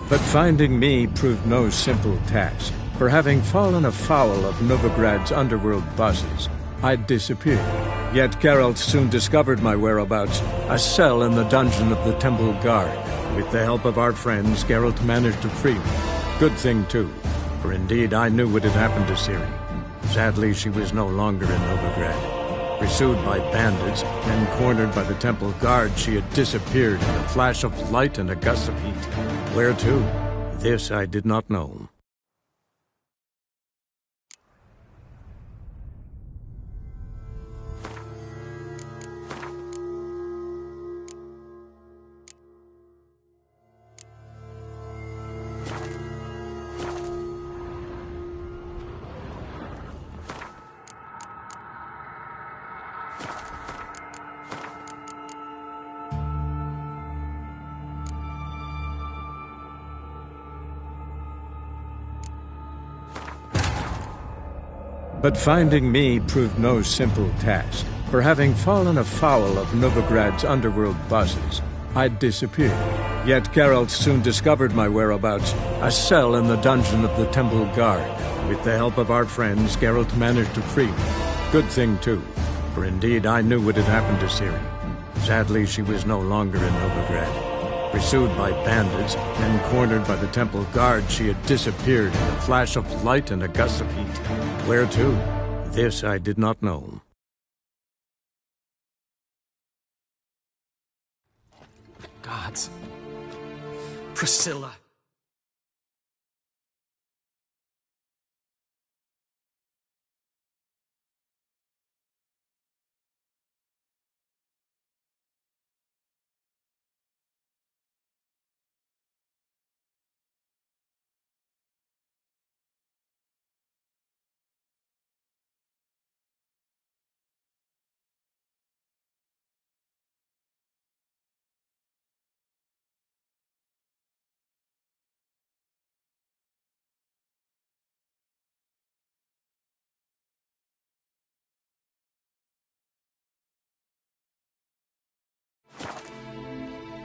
But finding me proved no simple task, for having fallen afoul of Novigrad's underworld bosses, I'd disappeared. Yet Geralt soon discovered my whereabouts, a cell in the dungeon of the Temple Guard. With the help of our friends, Geralt managed to free me. Good thing, too, for indeed I knew what had happened to Ciri. Sadly, she was no longer in Novigrad. Pursued by bandits, then cornered by the Temple Guard, she had disappeared in a flash of light and a gust of heat. Where to? This I did not know. But finding me proved no simple task, for having fallen afoul of Novigrad's underworld bosses, I'd disappeared. Yet Geralt soon discovered my whereabouts, a cell in the dungeon of the Temple Guard. With the help of our friends, Geralt managed to free me. Good thing, too, for indeed I knew what had happened to Ciri. Sadly, she was no longer in Novigrad. Pursued by bandits, then cornered by the Temple Guard, she had disappeared in a flash of light and a gust of heat. Where to? This I did not know. Gods. Priscilla.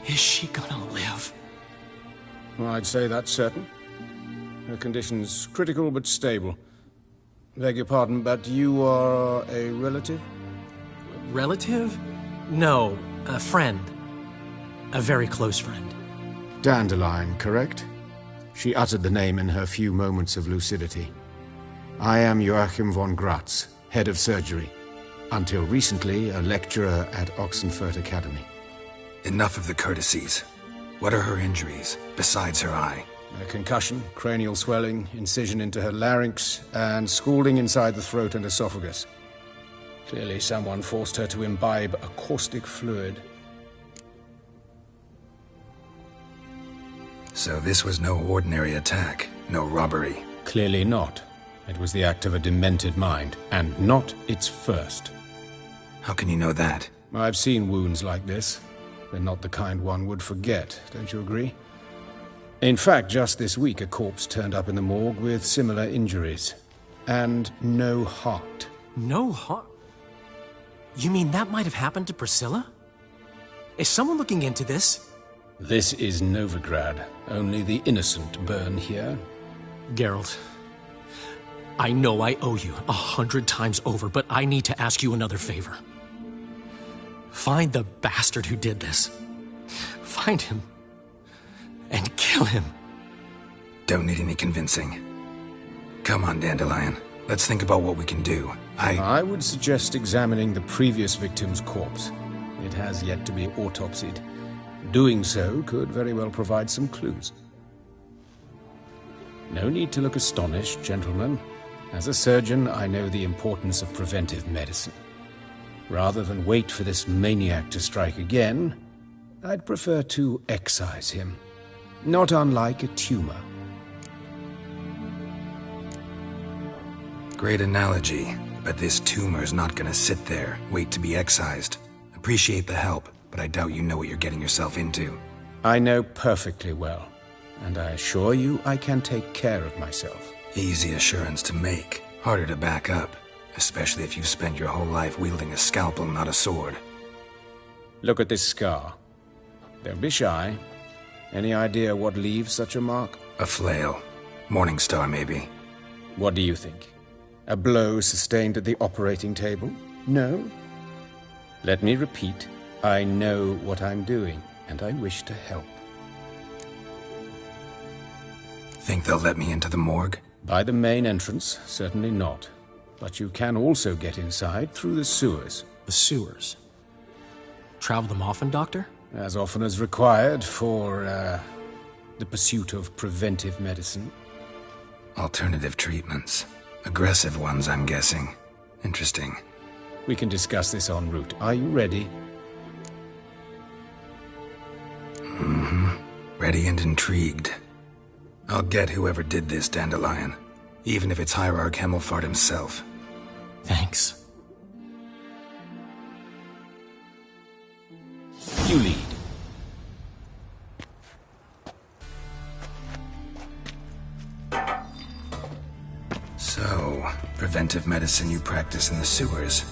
Is she gonna live? Well, I'd say that's certain. Her condition's critical but stable. Beg your pardon, but you are a relative? Relative? No, a friend. A very close friend. Dandelion, correct? She uttered the name in her few moments of lucidity. I am Joachim von Gratz, head of surgery. Until recently, a lecturer at Oxenfurt Academy. Enough of the courtesies. What are her injuries, besides her eye? A concussion, cranial swelling, incision into her larynx, and scalding inside the throat and esophagus. Clearly someone forced her to imbibe a caustic fluid. So this was no ordinary attack, no robbery. Clearly not. It was the act of a demented mind, and not its first. How can you know that? I've seen wounds like this. They're not the kind one would forget, don't you agree? In fact, just this week a corpse turned up in the morgue with similar injuries. And no heart. No heart? You mean that might have happened to Priscilla? Is someone looking into this? This is Novigrad. Only the innocent burn here. Geralt, I know I owe you 100 times over, but I need to ask you another favor. Find the bastard who did this. Find him. And kill him. Don't need any convincing. Come on, Dandelion. Let's think about what we can do. I would suggest examining the previous victim's corpse. It has yet to be autopsied. Doing so could very well provide some clues. No need to look astonished, gentlemen. As a surgeon, I know the importance of preventive medicine. Rather than wait for this maniac to strike again, I'd prefer to excise him. Not unlike a tumor. Great analogy, but this tumor's not gonna sit there, wait to be excised. Appreciate the help, but I doubt you know what you're getting yourself into. I know perfectly well, and I assure you I can take care of myself. Easy assurance to make, harder to back up. Especially if you've spent your whole life wielding a scalpel, not a sword. Look at this scar. Don't be shy. Any idea what leaves such a mark? A flail. Morningstar, maybe. What do you think? A blow sustained at the operating table? No? Let me repeat. I know what I'm doing, and I wish to help. Think they'll let me into the morgue? By the main entrance, certainly not. But you can also get inside through the sewers. The sewers. Travel them often, Doctor? As often as required for, the pursuit of preventive medicine. Alternative treatments. Aggressive ones, I'm guessing. Interesting. We can discuss this en route. Are you ready? Ready and intrigued. I'll get whoever did this, Dandelion. Even if it's Hierarch Hemmelfart himself. Thanks. You lead. So, preventive medicine you practice in the sewers.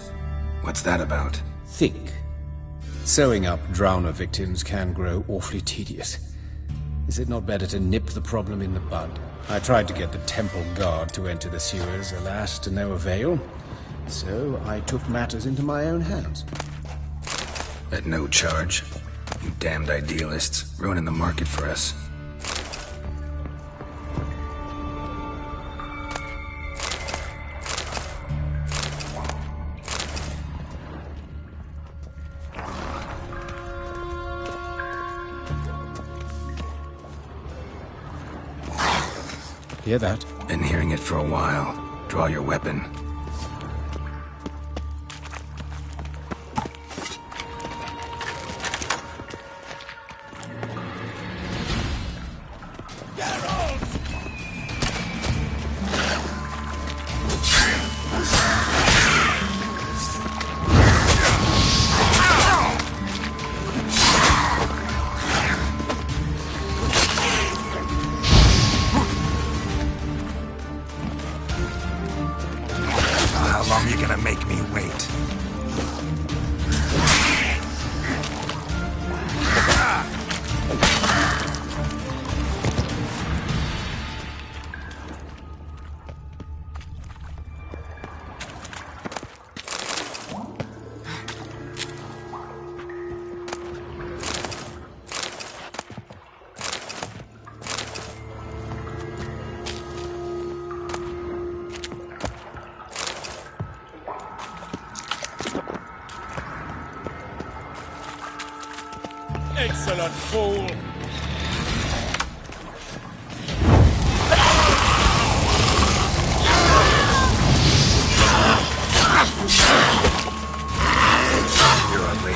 What's that about? Think. Sewing up drowner victims can grow awfully tedious. Is it not better to nip the problem in the bud? I tried to get the temple guard to enter the sewers, alas, to no avail. So I took matters into my own hands. At no charge. You damned idealists, ruining the market for us. Hear that? Been hearing it for a while. Draw your weapon. How long are you gonna make me wait? Excellent fool! You're ugly.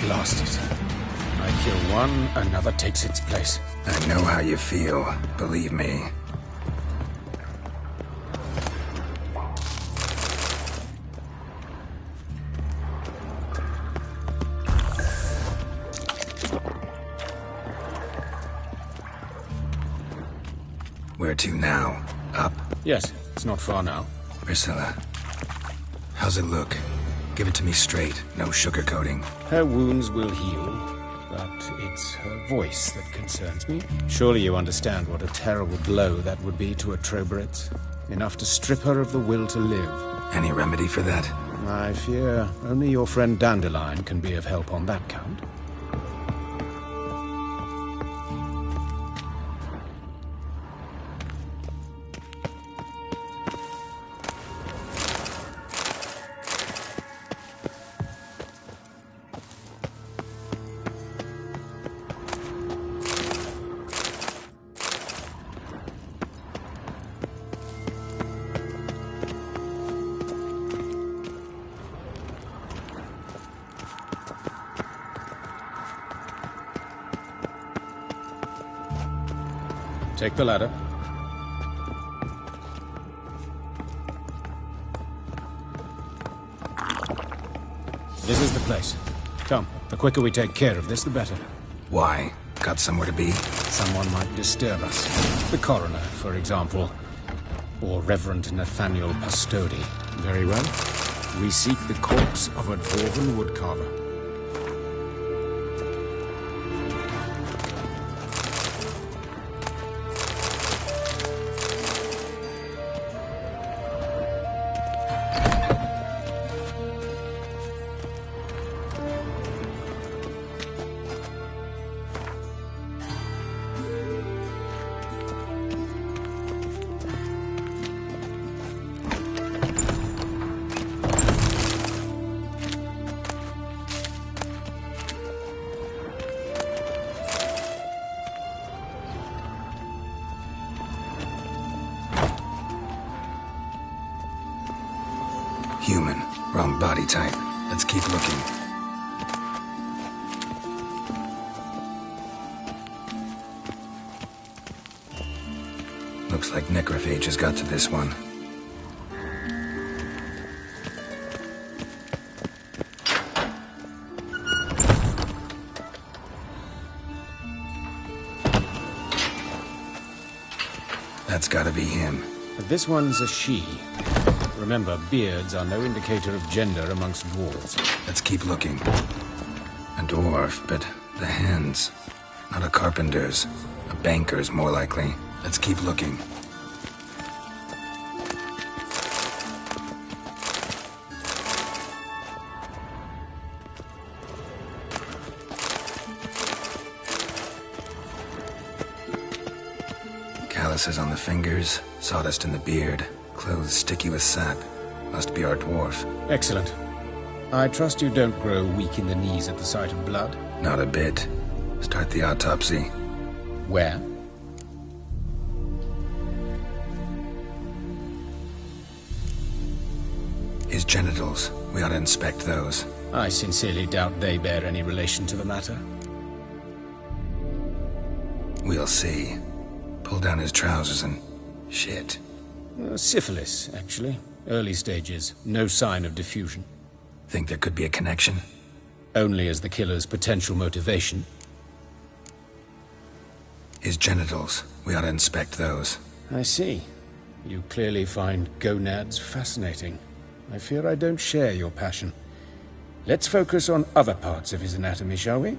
Blast it. I kill one, another takes its place. I know how you feel, believe me. Where to now? Up? Yes, it's not far now. Priscilla. How's it look? Give it to me straight, no sugarcoating. Her wounds will heal, but it's her voice that concerns me. Surely you understand what a terrible blow that would be to a Troberet. Enough to strip her of the will to live. Any remedy for that? I fear only your friend Dandelion can be of help on that count. Take the ladder. This is the place. Come, the quicker we take care of this, the better. Why? Got somewhere to be? Someone might disturb us. The coroner, for example. Or Reverend Nathaniel Pastodi. Very well. We seek the corpse of a dwarven woodcarver. Human. Wrong body type. Let's keep looking. Looks like necrophages got to this one. That's gotta be him. But this one's a she. Remember, beards are no indicator of gender amongst dwarves. Let's keep looking. A dwarf, but the hands. Not a carpenter's. A banker's, more likely. Let's keep looking. Calluses on the fingers, sawdust in the beard. Clothes sticky with sap. Must be our dwarf. Excellent. I trust you don't grow weak in the knees at the sight of blood. Not a bit. Start the autopsy. Where? His genitals. We ought to inspect those. I sincerely doubt they bear any relation to the matter. We'll see. Pull down his trousers and... shit. Syphilis, actually. Early stages. No sign of diffusion. Think there could be a connection? Only as the killer's potential motivation. His genitals. We ought to inspect those. I see. You clearly find gonads fascinating. I fear I don't share your passion. Let's focus on other parts of his anatomy, shall we?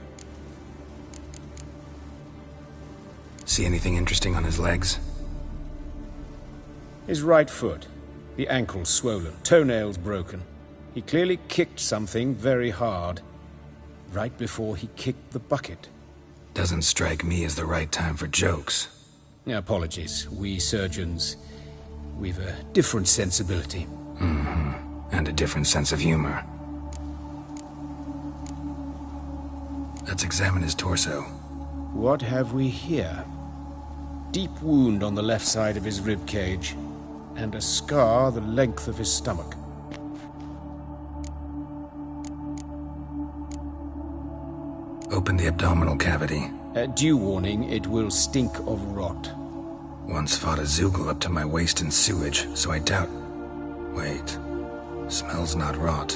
See anything interesting on his legs? His right foot. The ankle swollen, toenails broken. He clearly kicked something very hard. Right before he kicked the bucket. Doesn't strike me as the right time for jokes. Apologies. We surgeons, we've a different sensibility. And a different sense of humor. Let's examine his torso. What have we here? Deep wound on the left side of his rib cage, and a scar the length of his stomach. Open the abdominal cavity. Due warning, it will stink of rot. Once fought a Zoogle up to my waist in sewage, so I doubt... Wait. Smells not rot.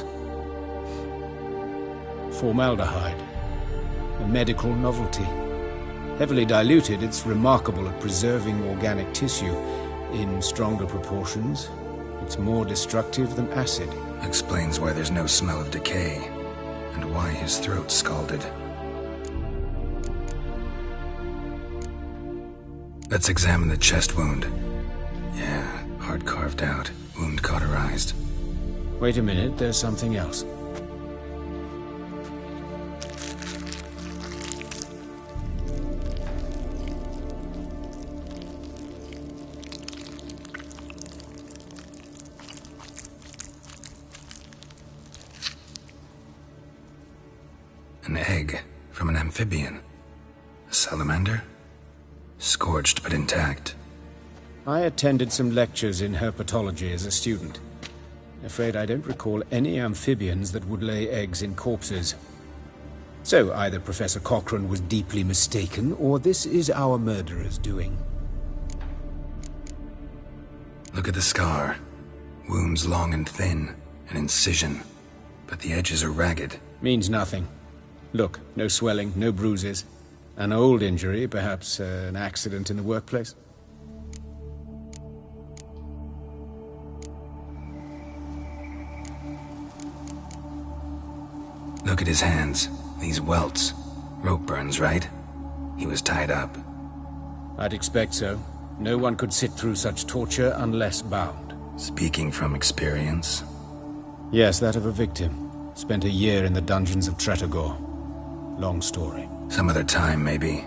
Formaldehyde. A medical novelty. Heavily diluted, it's remarkable at preserving organic tissue. In stronger proportions, it's more destructive than acid. Explains why there's no smell of decay, and why his throat's scalded. Let's examine the chest wound. Yeah, heart carved out, wound cauterized. Wait a minute, there's something else. An egg from an amphibian. A salamander? Scorched but intact. I attended some lectures in herpetology as a student. Afraid I don't recall any amphibians that would lay eggs in corpses. So either Professor Cochrane was deeply mistaken, or this is our murderer's doing. Look at the scar. Wounds long and thin, an incision. But the edges are ragged. Means nothing. Look, no swelling, no bruises. An old injury, perhaps an accident in the workplace? Look at his hands. These welts. Rope burns, right? He was tied up. I'd expect so. No one could sit through such torture unless bound. Speaking from experience? Yes, that of a victim. Spent a year in the dungeons of Tretogor. Long story. Some other time, maybe.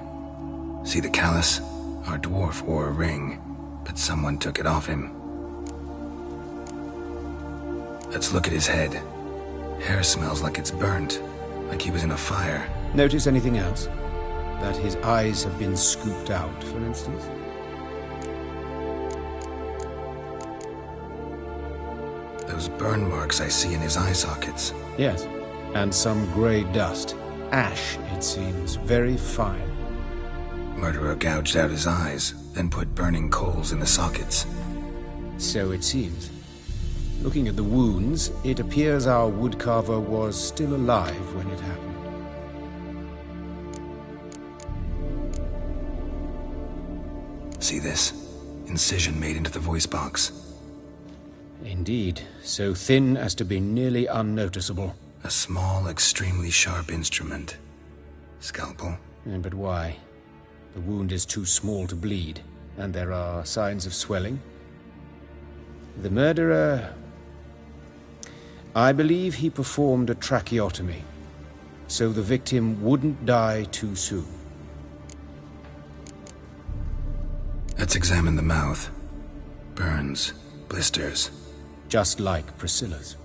See the callus? Our dwarf wore a ring, but someone took it off him. Let's look at his head. Hair smells like it's burnt, like he was in a fire. Notice anything else? That his eyes have been scooped out, for instance? Those burn marks I see in his eye sockets. Yes, and some grey dust. Ash, it seems, very fine. Murderer gouged out his eyes, then put burning coals in the sockets. So it seems. Looking at the wounds, it appears our woodcarver was still alive when it happened. See this? Incision made into the voice box. Indeed, so thin as to be nearly unnoticeable. A small, extremely sharp instrument. Scalpel? But why? The wound is too small to bleed, and there are signs of swelling. The murderer... I believe he performed a tracheotomy, so the victim wouldn't die too soon. Let's examine the mouth. Burns, blisters. Just like Priscilla's.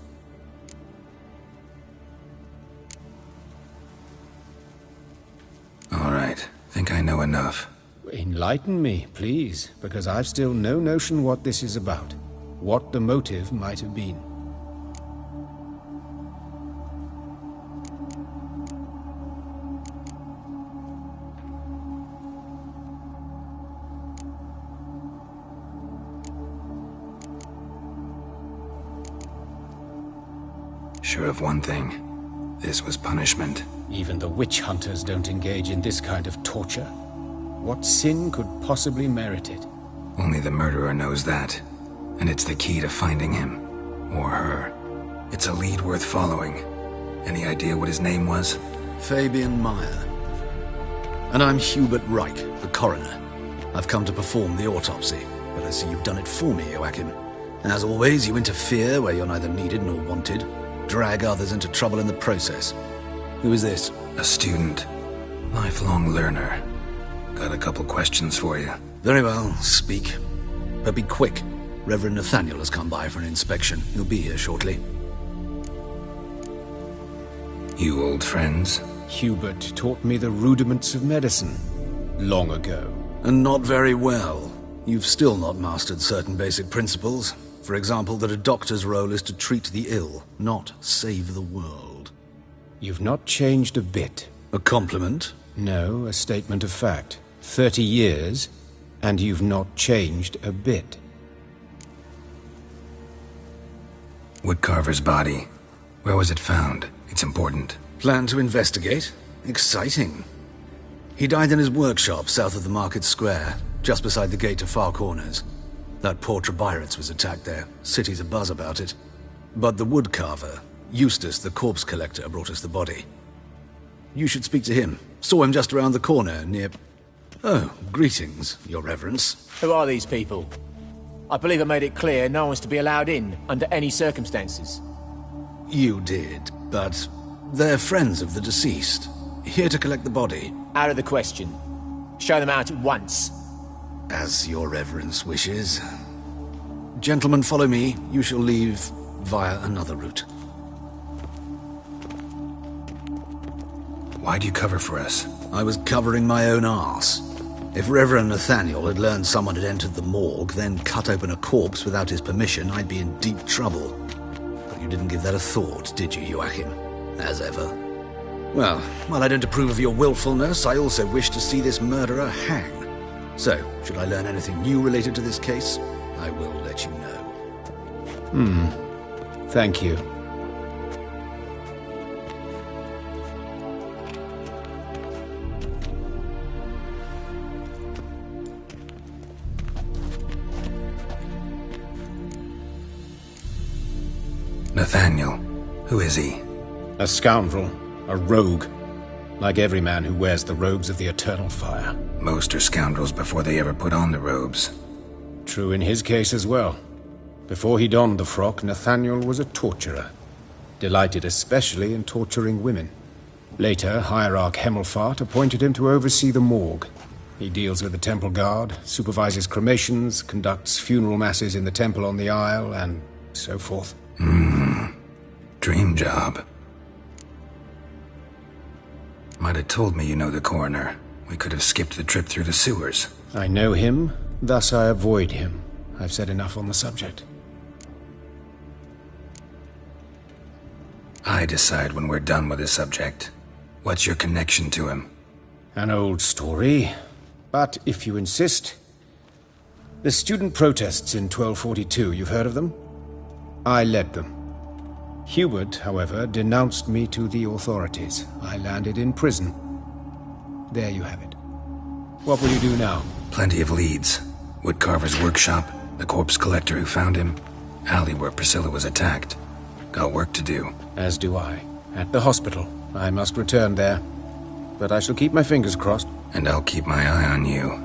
All right, think I know enough. Enlighten me, please, because I've still no notion what this is about. What the motive might have been. Sure of one thing. This was punishment. Even the witch hunters don't engage in this kind of torture. What sin could possibly merit it? Only the murderer knows that. And it's the key to finding him. Or her. It's a lead worth following. Any idea what his name was? Fabian Meyer. And I'm Hubert Reich, the coroner. I've come to perform the autopsy, but I see you've done it for me, Joachim. As always, you interfere where you're neither needed nor wanted. Drag others into trouble in the process. Who is this? A student. Lifelong learner. Got a couple questions for you. Very well, speak. But be quick. Reverend Nathaniel has come by for an inspection. He'll be here shortly. You old friends? Hubert taught me the rudiments of medicine. Long ago. And not very well. You've still not mastered certain basic principles. For example, that a doctor's role is to treat the ill, not save the world. You've not changed a bit. A compliment? No, a statement of fact. 30 years, and you've not changed a bit. Woodcarver's body. Where was it found? It's important. Plan to investigate? Exciting. He died in his workshop south of the market square, just beside the gate to Far Corners. That poor Trebirates was attacked there. City's abuzz about it. But the woodcarver, Eustace the corpse collector, brought us the body. You should speak to him. Saw him just around the corner near... Oh, greetings, your reverence. Who are these people? I believe I made it clear no one's to be allowed in, under any circumstances. You did, but they're friends of the deceased. Here to collect the body. Out of the question. Show them out at once. As your reverence wishes. Gentlemen, follow me. You shall leave via another route. Why'd you cover for us? I was covering my own arse. If Reverend Nathaniel had learned someone had entered the morgue, then cut open a corpse without his permission, I'd be in deep trouble. But you didn't give that a thought, did you, Joachim? As ever. Well, while I don't approve of your willfulness, I also wish to see this murderer hang. So, should I learn anything new related to this case, I will let you know. Thank you. Nathaniel. Who is he? A scoundrel. A rogue. Like every man who wears the robes of the eternal fire. Most are scoundrels before they ever put on the robes. True in his case as well. Before he donned the frock, Nathaniel was a torturer. Delighted especially in torturing women. Later, Hierarch Hemmelfart appointed him to oversee the morgue. He deals with the temple guard, supervises cremations, conducts funeral masses in the temple on the Isle, and so forth. Dream job. Might have told me you know the coroner. We could have skipped the trip through the sewers. I know him, thus I avoid him. I've said enough on the subject. I decide when we're done with the subject. What's your connection to him? An old story, but if you insist. The student protests in 1242, you've heard of them? I led them. Hubert, however, denounced me to the authorities. I landed in prison. There you have it. What will you do now? Plenty of leads. Woodcarver's workshop, the corpse collector who found him, alley where Priscilla was attacked. Got work to do. As do I. At the hospital. I must return there. But I shall keep my fingers crossed. And I'll keep my eye on you.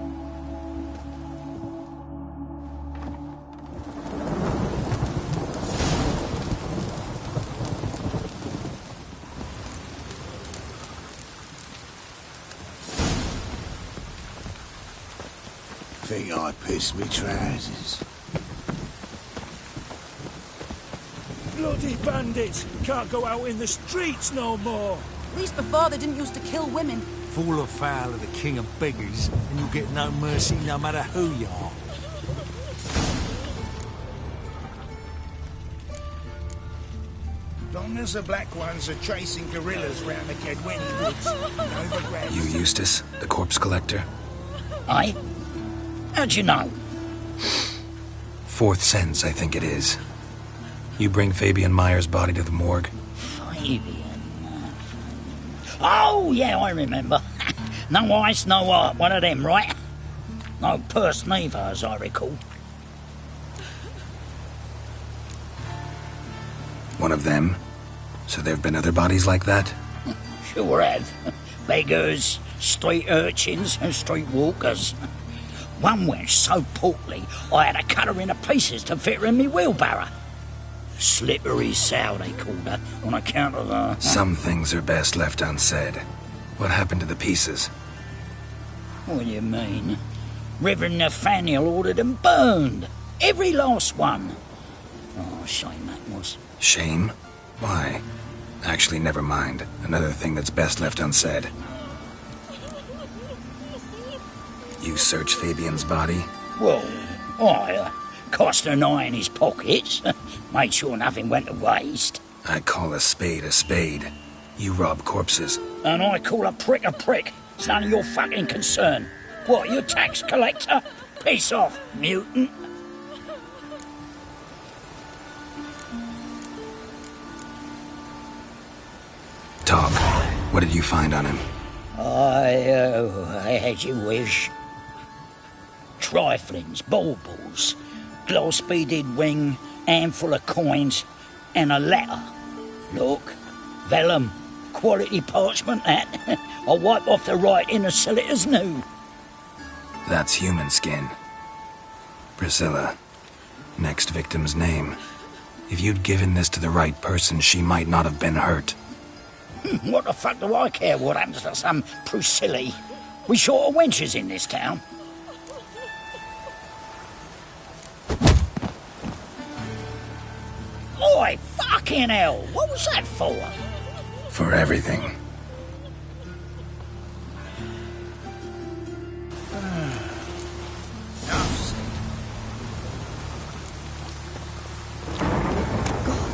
Think I pissed me trousers. Bloody bandits! Can't go out in the streets no more! At least before they didn't used to kill women. Fall afoul of the king of beggars, and you get no mercy no matter who you are. Long as the black ones are chasing gorillas round the Kedweni woods. You Eustace, the corpse collector? Aye? How'd you know? Fourth sense, I think it is. You bring Fabian Meyer's body to the morgue? Fabian... Oh, yeah, I remember. No eyes, no heart, one of them, right? No purse neither, as I recall. One of them? So there've been other bodies like that? Sure have. Beggars, street urchins, and street walkers. One went so portly, I had to cut her into pieces to fit her in me wheelbarrow. Slippery sow, they called her, on account of her... Some things are best left unsaid. What happened to the pieces? What do you mean? Reverend Nathaniel ordered them burned. Every last one. Oh, shame that was. Shame? Why? Actually, never mind. Another thing that's best left unsaid. You search Fabian's body? Well, I cast an eye in his pockets. Made sure nothing went to waste. I call a spade a spade. You rob corpses. And I call a prick a prick. It's none of your fucking concern. What, you tax collector? Piss off, mutant. Talk. What did you find on him? I had you wish. Triflings, baubles, glass-beaded ring, handful of coins, and a letter. Look, vellum, quality parchment that. I'll wipe off the writing and sell it as new. That's human skin. Priscilla. Next victim's name. If you'd given this to the right person, she might not have been hurt. What the fuck do I care what happens to some Priscilla? We short of wenches in this town. Oi, fucking hell! What was that for? For everything.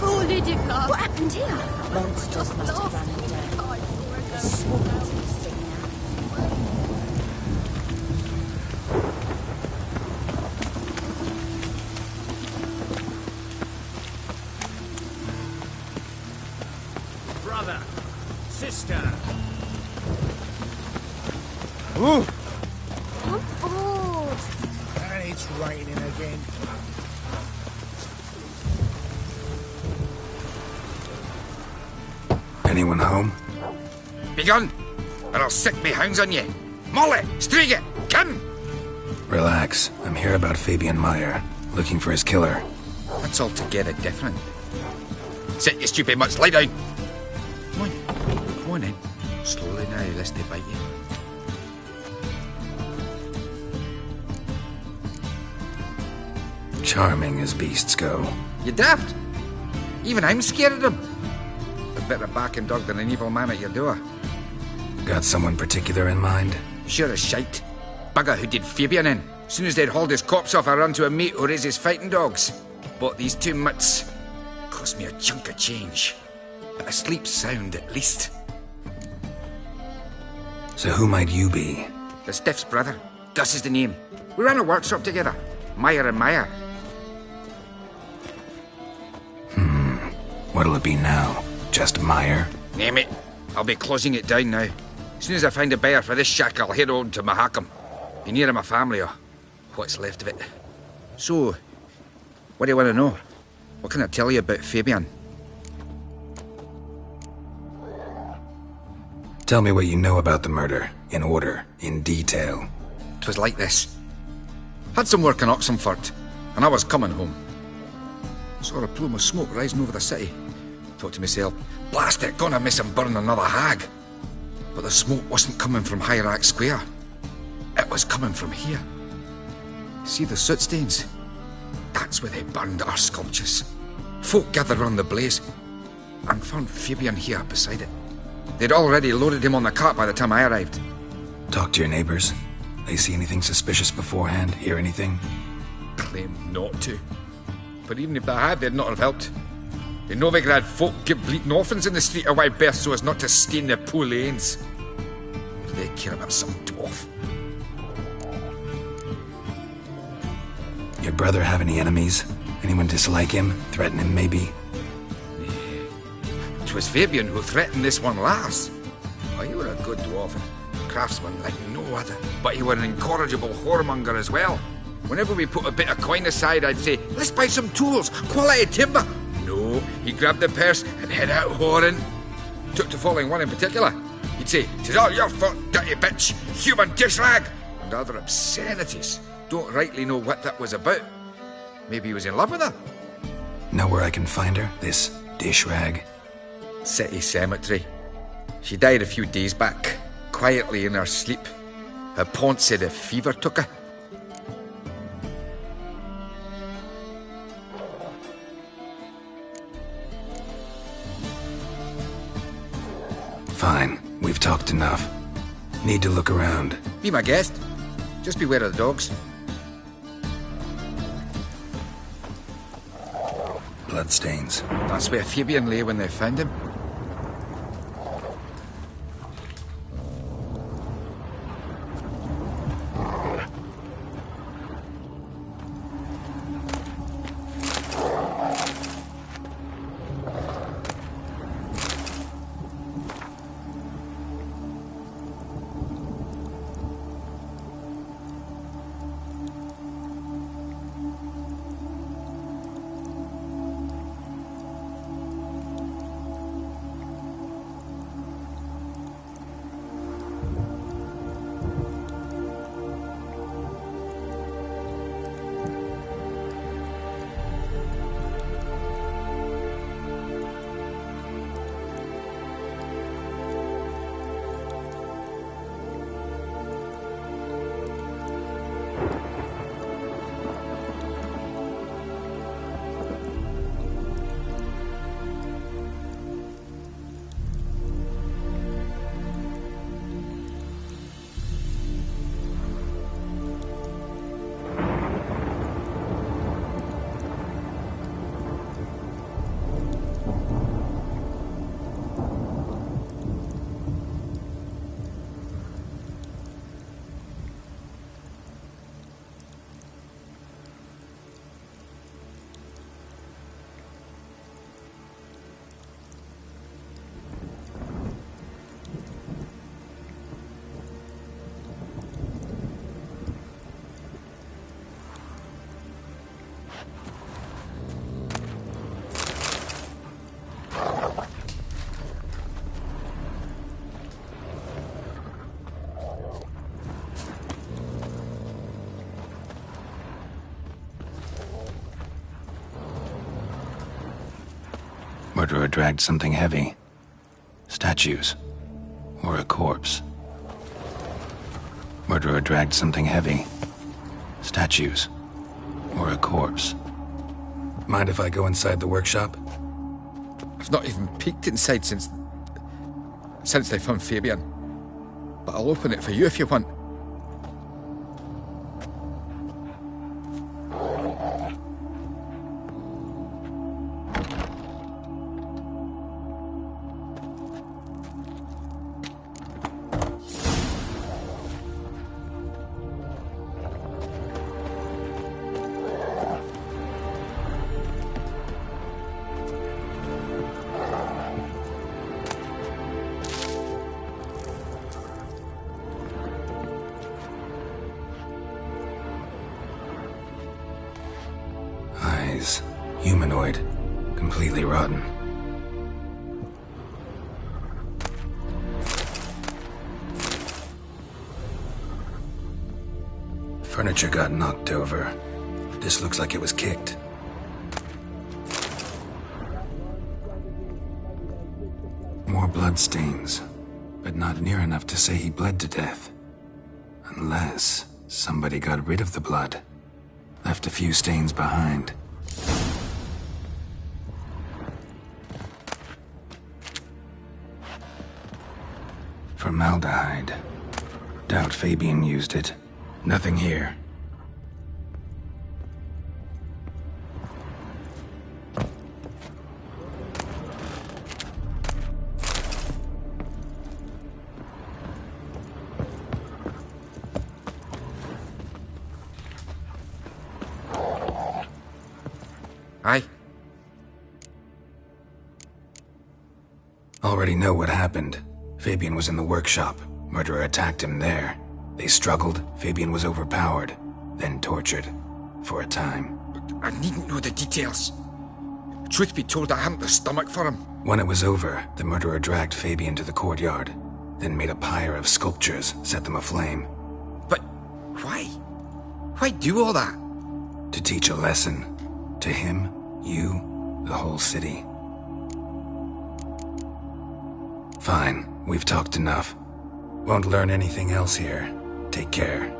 Oh, Lydia, what happened here? Monsters must have run him down. The swans and sing out. Ooh. I'm bored. And it's raining again. Anyone home? Begone, or I'll sick me hounds on ye. Molly, Striga, come! Relax. I'm here about Fabian Meyer, looking for his killer. That's altogether different. Sit, you stupid mutts, lie down. Come on then. Slowly now, lest they bite you. Charming as beasts go. You daft? Even I'm scared of them. A better barking dog than an evil man at your door. Got someone particular in mind? Sure as shite. Bugger who did Fabian in. Soon as they'd hauled his corpse off, I ran to a mate who raises fighting dogs. Bought these 2 mutts. Cost me a chunk of change. But I sleep sound at least. So who might you be? The Stiff's brother. Gus is the name. We ran a workshop together. Meyer and Meyer. What'll it be now? Just Meyer? Name it. I'll be closing it down now. As soon as I find a buyer for this shack, I'll head on to Mahakam. Be near my family, or what's left of it. So, what do you want to know? What can I tell you about Fabian? Tell me what you know about the murder, in order, in detail. 'Twas like this. Had some work in Oxenford, and I was coming home. Saw a plume of smoke rising over the city. Thought to myself, blast it, gonna miss him burn another hag. But the smoke wasn't coming from Hierarch Square. It was coming from here. See the soot stains? That's where they burned our sculptures. Folk gathered round the blaze, and found Fabian here beside it. They'd already loaded him on the cart by the time I arrived. Talk to your neighbors. They see anything suspicious beforehand? Hear anything? Claim not to. But even if they had, they'd not have helped. In Novigrad, folk give bleating orphans in the street a wide berth so as not to stain their poor lanes. They care about some dwarf. Your brother have any enemies? Anyone dislike him? Threaten him, maybe? Nay. 'Twas Fabian who threatened this one last. Oh, you were a good dwarf, and craftsman like no other. But you were an incorrigible whoremonger as well. Whenever we put a bit of coin aside, I'd say, let's buy some tools, quality timber. No, he grabbed the purse and head out whoring. Took to following one in particular. He'd say, 'tis all your fault, dirty bitch, human dish rag, and other obscenities. Don't rightly know what that was about. Maybe he was in love with her. Know where I can find her, this dish rag? City cemetery. She died a few days back, quietly in her sleep. Her pont said a fever took her. Fine, we've talked enough. Need to look around. Be my guest. Just beware of the dogs. Bloodstains. That's where Fabian lay when they found him. Murderer dragged something heavy. Statues. Or a corpse. Murderer dragged something heavy. Statues. Or a corpse. Mind if I go inside the workshop? I've not even peeked inside since they found Fabian. But I'll open it for you if you want. Humanoid. Completely rotten. Furniture got knocked over. This looks like it was kicked. More bloodstains, but not near enough to say he bled to death. Unless somebody got rid of the blood. Left a few stains behind. Formaldehyde. Doubt Fabian used it. Nothing here. Aye. Already know what happened. Fabian was in the workshop. Murderer attacked him there. They struggled. Fabian was overpowered, then tortured. For a time. I needn't know the details. Truth be told, I hadn't the stomach for him. When it was over, the murderer dragged Fabian to the courtyard, then made a pyre of sculptures, set them aflame. But why? Why do all that? To teach a lesson. To him, you, the whole city. Fine, we've talked enough. Won't learn anything else here. Take care.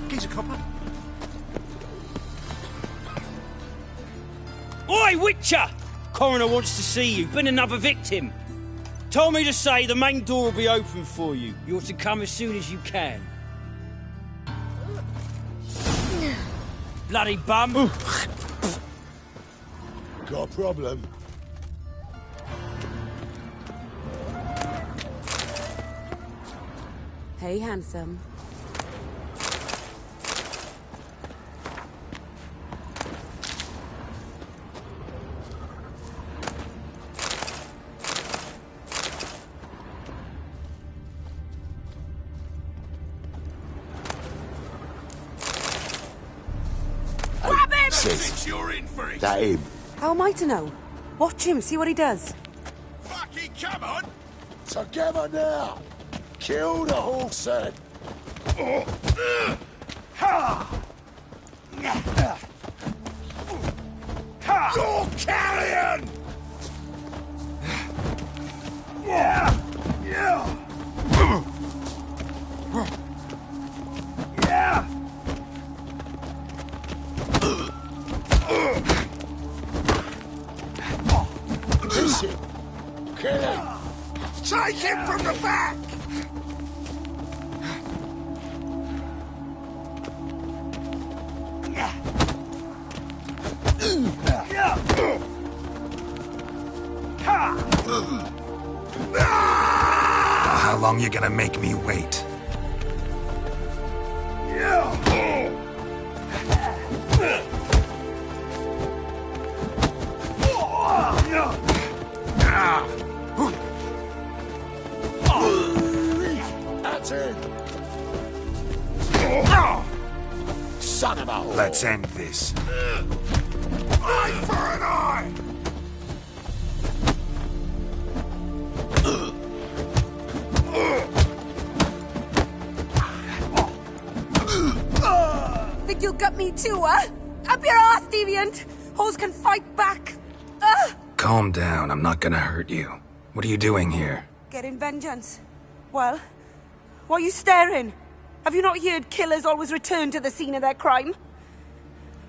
Geezer copper. Oi, Witcher! Coroner wants to see you. Been another victim. Told me to say the main door will be open for you. You're to come as soon as you can. Bloody bum. Got a problem? Hey, handsome. That him? How am I to know? Watch him, see what he does. Fucking come on! Together now! Kill the horse head! You're carrion! Yeah! Yeah! Yeah! Listen! Kill him! Take him from the back! How long you gonna make me wait? That's it! son of a whore! Let's end this. Eye for an eye! Think you'll gut me too, huh? Up your ass, deviant! Hoes can fight back! Calm down, I'm not gonna hurt you. What are you doing here? Getting vengeance. Well, why are you staring? Have you not heard killers always return to the scene of their crime?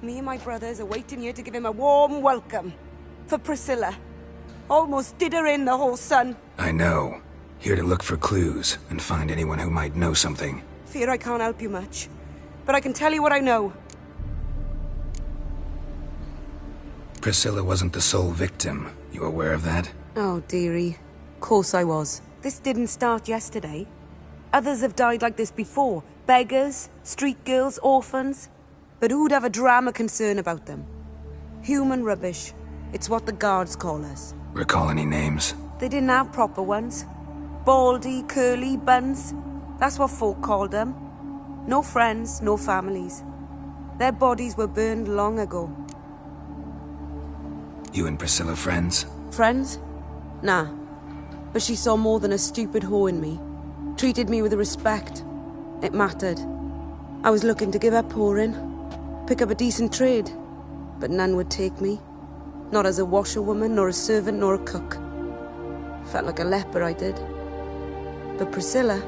Me and my brothers are waiting here to give him a warm welcome. For Priscilla. Almost did her in, the whole son. I know. Here to look for clues and find anyone who might know something. Fear I can't help you much. But I can tell you what I know. Priscilla wasn't the sole victim. You aware of that? Oh, dearie. Course I was. This didn't start yesterday. Others have died like this before. Beggars, street girls, orphans. But who'd have a drama concern about them? Human rubbish. It's what the guards call us. Recall any names? They didn't have proper ones. Baldy, curly, buns. That's what folk called them. No friends, no families. Their bodies were burned long ago. You and Priscilla friends? Friends? Nah. But she saw more than a stupid whore in me. Treated me with respect. It mattered. I was looking to give her pouring. Pick up a decent trade. But none would take me. Not as a washerwoman, nor a servant, nor a cook. Felt like a leper, I did. But Priscilla,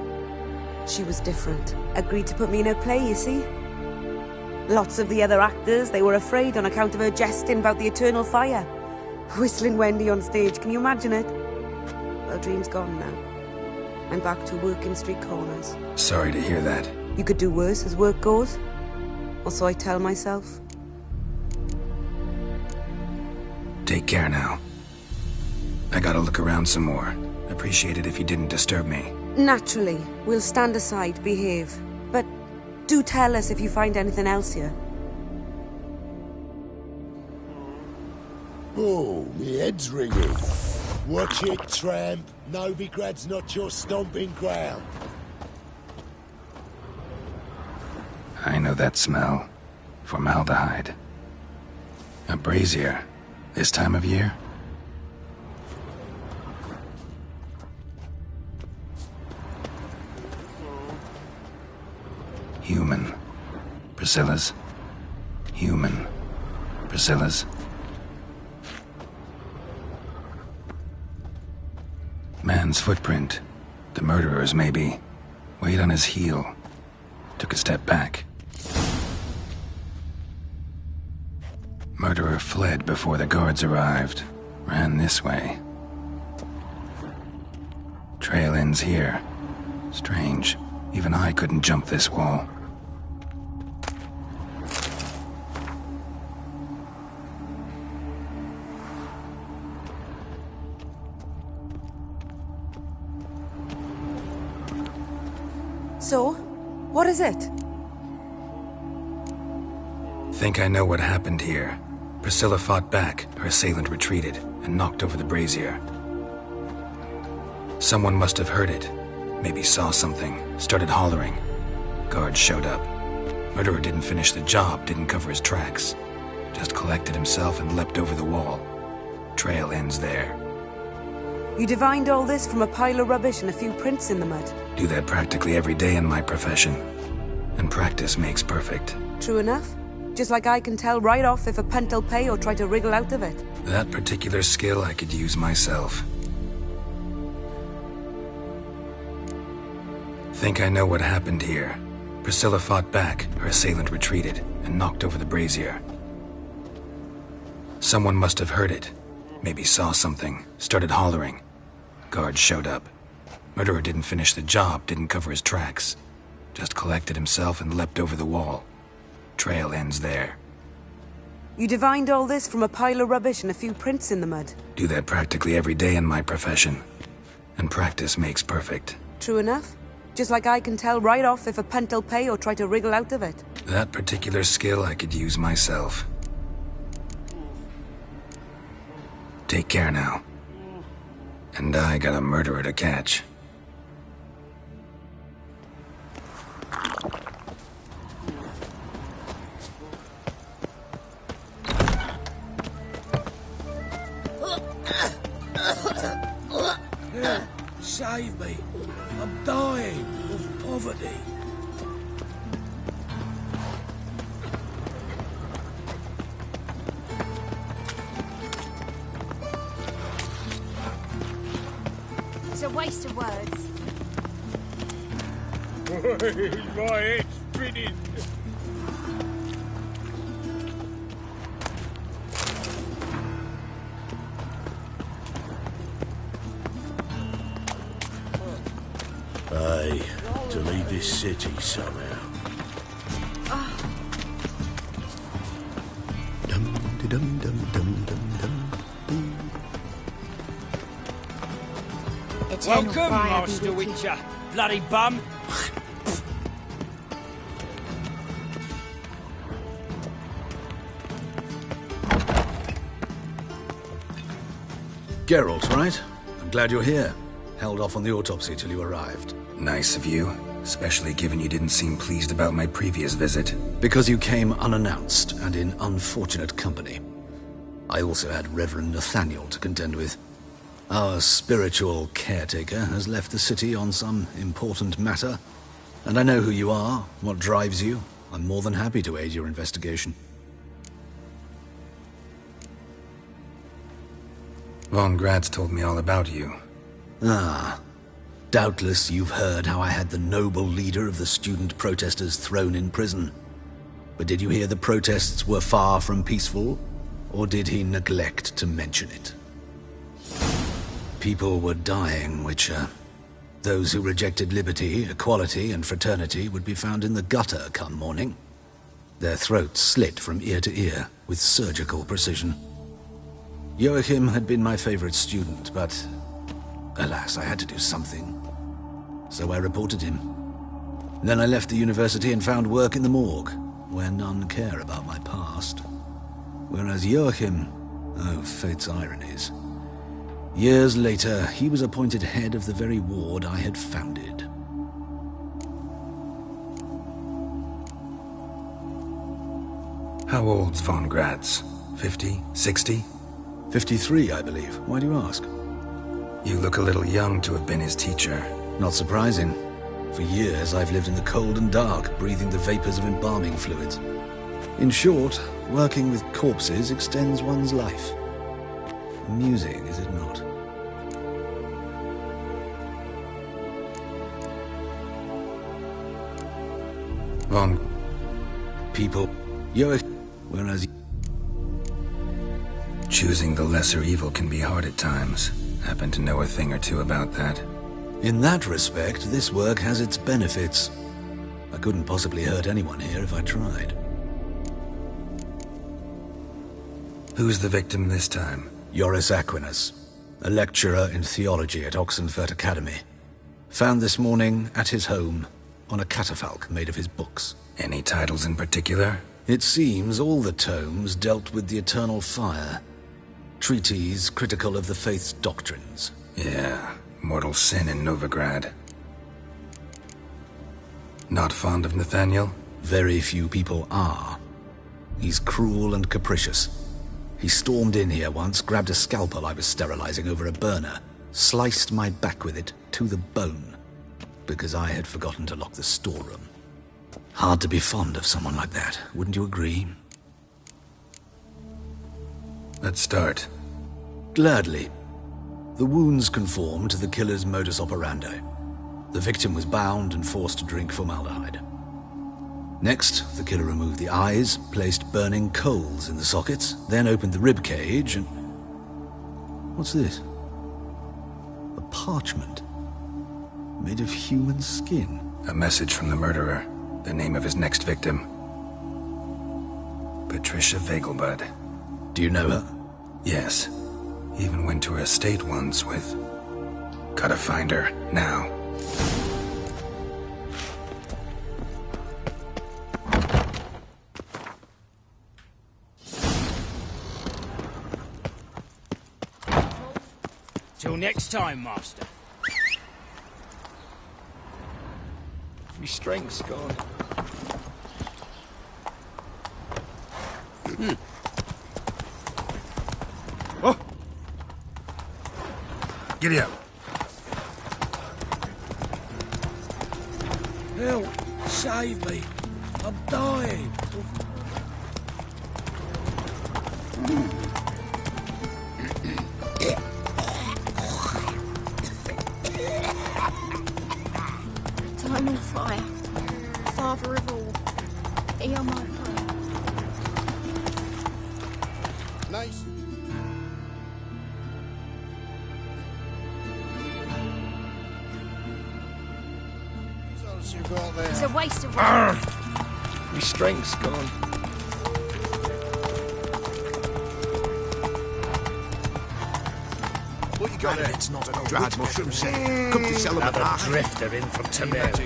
she was different. Agreed to put me in her play, you see. Lots of the other actors, they were afraid on account of her jesting about the eternal fire. Whistling Wendy on stage, can you imagine it? Well, dream's gone now. I'm back to working street corners. Sorry to hear that. You could do worse as work goes. Or so I tell myself. Take care now. I gotta look around some more. Appreciate it if you didn't disturb me. Naturally, we'll stand aside, behave. But do tell us if you find anything else here. Oh, me head's ringing. Watch it, tramp. Novigrad's not your stomping ground. I know that smell. Formaldehyde. A brazier. This time of year? Human. Priscilla's. Human. Priscilla's. Man's footprint. The murderer's, maybe. Weight on his heel. Took a step back. Murderer fled before the guards arrived. Ran this way. Trail ends here. Strange. Even I couldn't jump this wall. So, what is it? Think I know what happened here. Priscilla fought back, her assailant retreated, and knocked over the brazier. Someone must have heard it. Maybe saw something, started hollering. Guards showed up. Murderer didn't finish the job, didn't cover his tracks. Just collected himself and leapt over the wall. Trail ends there. You divined all this from a pile of rubbish and a few prints in the mud. Do that practically every day in my profession. And practice makes perfect. True enough. Just like I can tell right off if a punt'll pay or try to wriggle out of it. That particular skill I could use myself. Think I know what happened here. Priscilla fought back, her assailant retreated, and knocked over the brazier. Someone must have heard it. Maybe saw something, started hollering. Guards showed up. Murderer didn't finish the job, didn't cover his tracks. Just collected himself and leapt over the wall. Trail ends there. You divined all this from a pile of rubbish and a few prints in the mud. Do that practically every day in my profession. And practice makes perfect. True enough. Just like I can tell right off if a punt'll pay or try to wriggle out of it. That particular skill I could use myself. Take care now. And I got a murderer to catch. Save me. I'm dying of poverty. It's a waste of words. My head's spinning. Aye, to leave this city somehow. Eternal Welcome, fire be Master with you. Witcher. Bloody bum. Geralt, right? I'm glad you're here. Held off on the autopsy till you arrived. Nice of you, especially given you didn't seem pleased about my previous visit. Because you came unannounced and in unfortunate company. I also had Reverend Nathaniel to contend with. Our spiritual caretaker has left the city on some important matter, and I know who you are, what drives you. I'm more than happy to aid your investigation. Von Grad's told me all about you. Ah. Doubtless you've heard how I had the noble leader of the student protesters thrown in prison. But did you hear the protests were far from peaceful? Or did he neglect to mention it? People were dying, Witcher. Those who rejected liberty, equality, and fraternity would be found in the gutter come morning. Their throats slit from ear to ear with surgical precision. Joachim had been my favorite student, but alas, I had to do something. So I reported him. Then I left the university and found work in the morgue, where none care about my past. Whereas Joachim, oh, fate's ironies. Years later, he was appointed head of the very ward I had founded. How old's Von Grad's? 50? 60? 53, I believe. Why do you ask? You look a little young to have been his teacher. Not surprising. For years, I've lived in the cold and dark, breathing the vapors of embalming fluids. In short, working with corpses extends one's life. Amusing, is it not? Von... People... Whereas... Choosing the lesser evil can be hard at times. Happen to know a thing or two about that. In that respect, this work has its benefits. I couldn't possibly hurt anyone here if I tried. Who's the victim this time? Joris Aquinas, a lecturer in theology at Oxenfurt Academy. Found this morning at his home on a catafalque made of his books. Any titles in particular? It seems all the tomes dealt with the eternal fire. Treatises critical of the faith's doctrines. Yeah, mortal sin in Novigrad. Not fond of Nathaniel? Very few people are. He's cruel and capricious. He stormed in here once, grabbed a scalpel I was sterilizing over a burner, sliced my back with it to the bone, because I had forgotten to lock the storeroom. Hard to be fond of someone like that, wouldn't you agree? Let's start. Gladly. The wounds conform to the killer's modus operandi. The victim was bound and forced to drink formaldehyde. Next, the killer removed the eyes, placed burning coals in the sockets, then opened the rib cage and... What's this? A parchment. Made of human skin. A message from the murderer. The name of his next victim. Patricia Vegelbud. Do you know her? Yes. Even went to her estate once with... Gotta find her, now. Till next time, Master. My strength's gone. Giddy up. Help! Save me! I'm dying! Time on fire. Father of all. Hear my prayer. Nice. It's a waste of My strength's gone. What you got there? It's not a dried mushroom set. Come to sell them at Another half. drifter in from Temeria.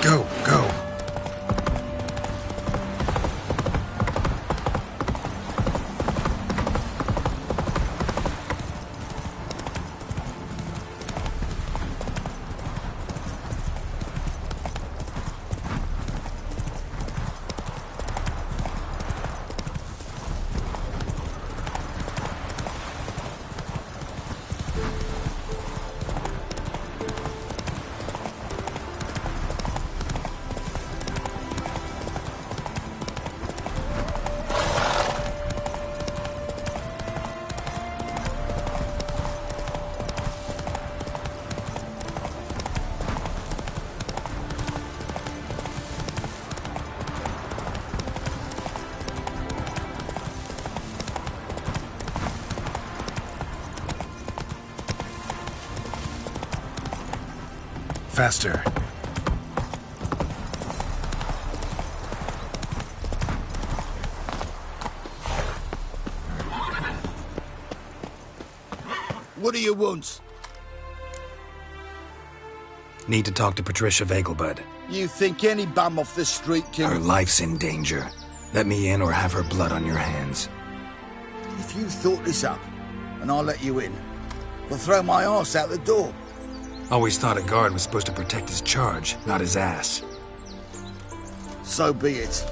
Go, go. Faster. What do you want? Need to talk to Patricia Vegelbud. You think any bum off the street can... Her life's in danger. Let me in or have her blood on your hands. If you thought this up, and I'll let you in, I'll throw my arse out the door. Always thought a guard was supposed to protect his charge, not his ass. So be it.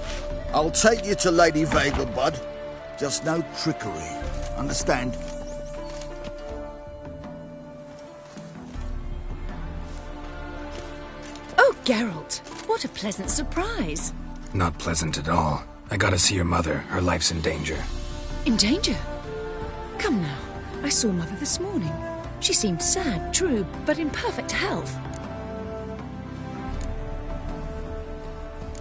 I'll take you to Lady Vegelbud. Just no trickery. Understand? Oh, Geralt, what a pleasant surprise. Not pleasant at all. I gotta see your mother. Her life's in danger. In danger? Come now, I saw Mother this morning. She seemed sad, true, but in perfect health.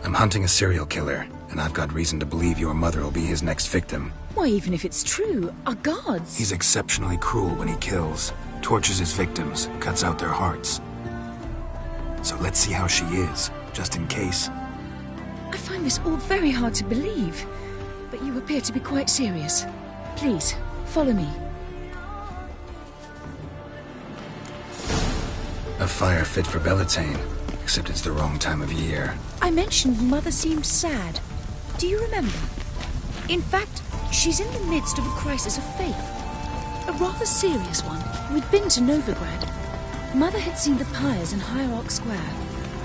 I'm hunting a serial killer, and I've got reason to believe your mother will be his next victim. Why, even if it's true, our gods... He's exceptionally cruel when he kills, tortures his victims, cuts out their hearts. So let's see how she is, just in case. I find this all very hard to believe, but you appear to be quite serious. Please, follow me. A fire fit for Bellatane, except it's the wrong time of year. I mentioned Mother seemed sad. Do you remember? In fact, she's in the midst of a crisis of faith. A rather serious one. We'd been to Novigrad. Mother had seen the pyres in Hierarch Square,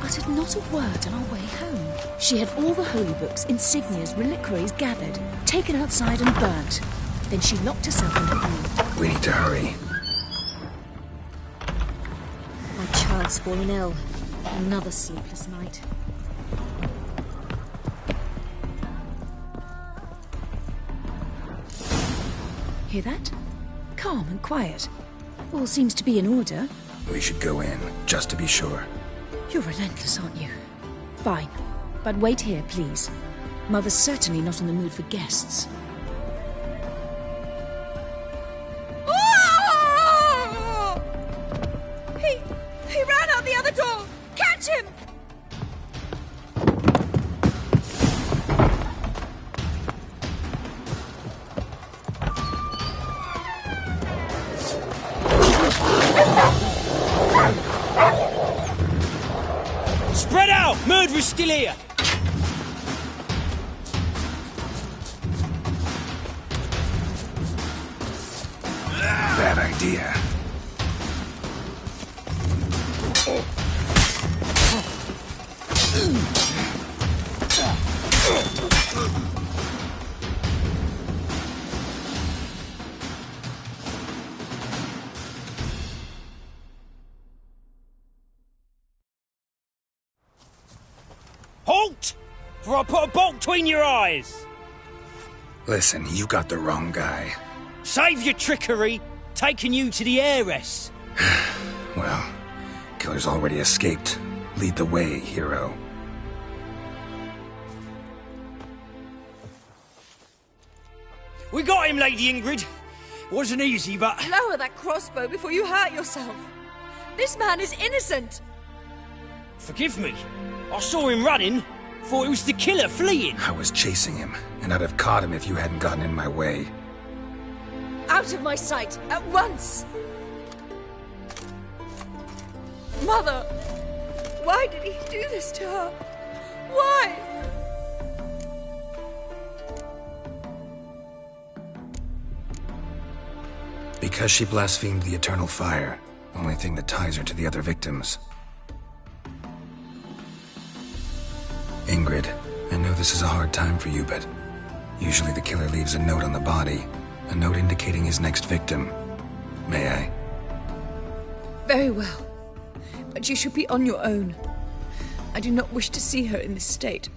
uttered not a word on our way home. She had all the holy books, insignias, reliquaries gathered, taken outside and burnt. Then she locked herself in her room. We need to hurry. My child's fallen ill. Another sleepless night. Hear that? Calm and quiet. All seems to be in order. We should go in, just to be sure. You're relentless, aren't you? Fine. But wait here, please. Mother's certainly not in the mood for guests. He ran out the other door! Catch him! Spread out! Murderer's still here! Bad idea. Halt! For I put a bolt between your eyes! Listen, you got the wrong guy. Save your trickery, taking you to the heiress. Well, killer's already escaped. Lead the way, hero. We got him, Lady Ingrid. Wasn't easy, but... Lower that crossbow before you hurt yourself. This man is innocent. Forgive me. I saw him running. Thought it was the killer fleeing. I was chasing him, and I'd have caught him if you hadn't gotten in my way. Out of my sight, at once! Mother! Why did he do this to her? Why? Because she blasphemed the eternal fire. Only thing that ties her to the other victims. Ingrid, I know this is a hard time for you, but usually the killer leaves a note on the body. A note indicating his next victim. May I? Very well. But you should be on your own. I do not wish to see her in this state.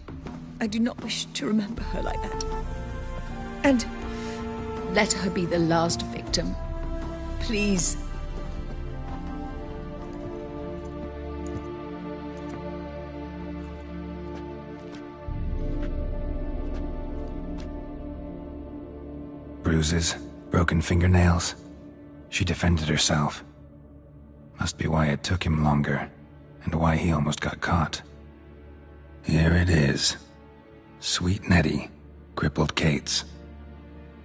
I do not wish to remember her like that. And let her be the last victim. Please. Bruises, broken fingernails. She defended herself. Must be why it took him longer, and why he almost got caught. Here it is. Sweet Nettie, crippled Kate's.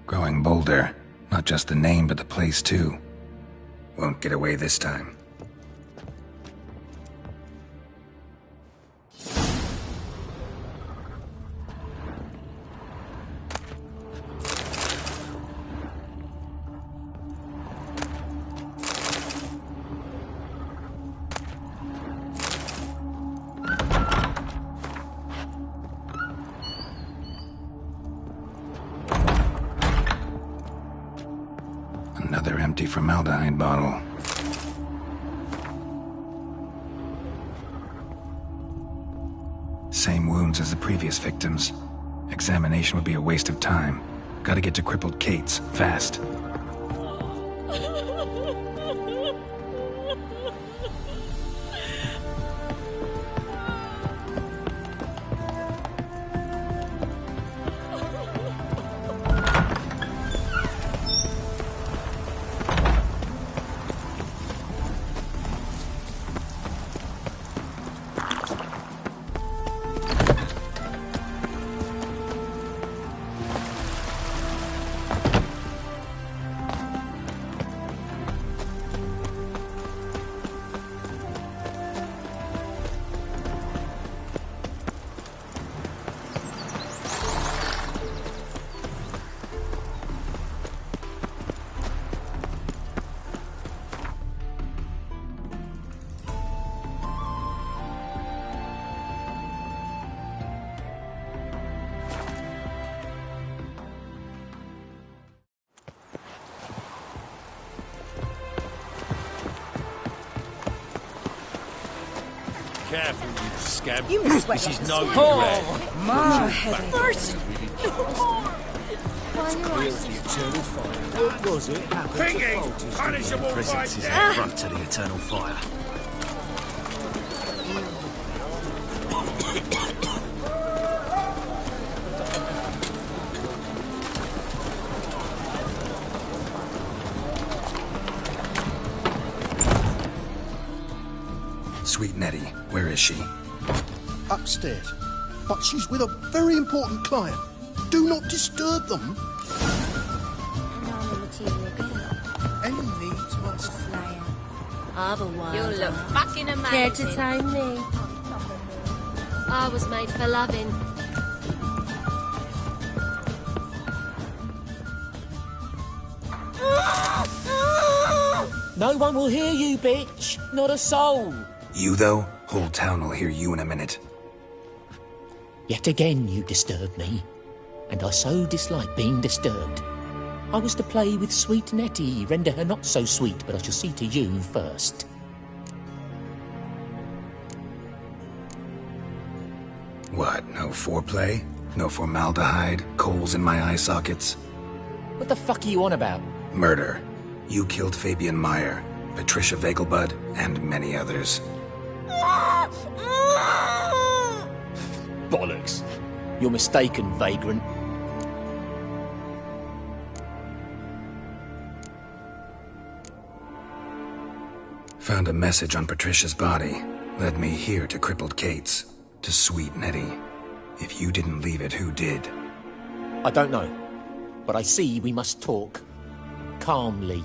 Growing bolder, not just the name but the place too. Won't get away this time. Another empty formaldehyde bottle. Same wounds as the previous victims. Examination would be a waste of time. Gotta get to crippled Kate's, fast. Careful, you scab. You must sweat This is like no a regret. My head. Mercy! Where's the eternal fire? What was it? Thingy! Punishable by death! Front to the eternal fire. Sweet Nettie, where is she? Upstairs. But she's with a very important client. Do not disturb them. Any needs must. Otherwise, You look fucking amazing. Care to time me? I was made for loving. No one will hear you, bitch. Not a soul. You, though? Whole town will hear you in a minute. Yet again you disturb me, and I so dislike being disturbed. I was to play with sweet Nettie, render her not so sweet, but I shall see to you first. What, no foreplay? No formaldehyde? Coals in my eye sockets? What the fuck are you on about? Murder. You killed Fabian Meyer, Patricia Vegelbud, and many others. Bollocks. You're mistaken, vagrant. Found a message on Patricia's body. Led me here to crippled Kate's. To sweet Nettie. If you didn't leave it, who did? I don't know. But I see we must talk. Calmly.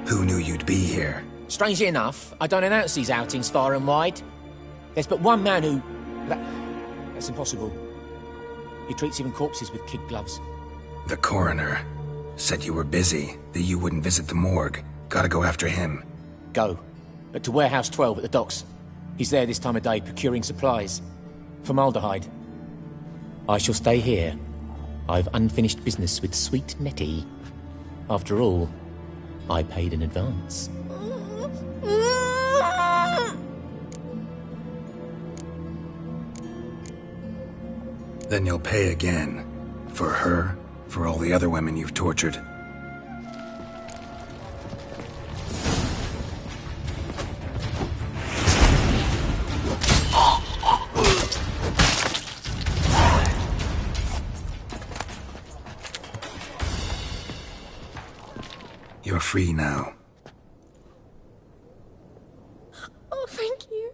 Who knew you'd be here? Strangely enough, I don't announce these outings far and wide. There's but one man who... That's impossible. He treats even corpses with kid gloves. The coroner. Said you were busy, that you wouldn't visit the morgue. Gotta go after him. Go. But to Warehouse 12 at the docks. He's there this time of day procuring supplies. Formaldehyde. I shall stay here. I've unfinished business with sweet Nettie. After all, I paid in advance. Then you'll pay again. For her, for all the other women you've tortured. You're free now. Oh, thank you.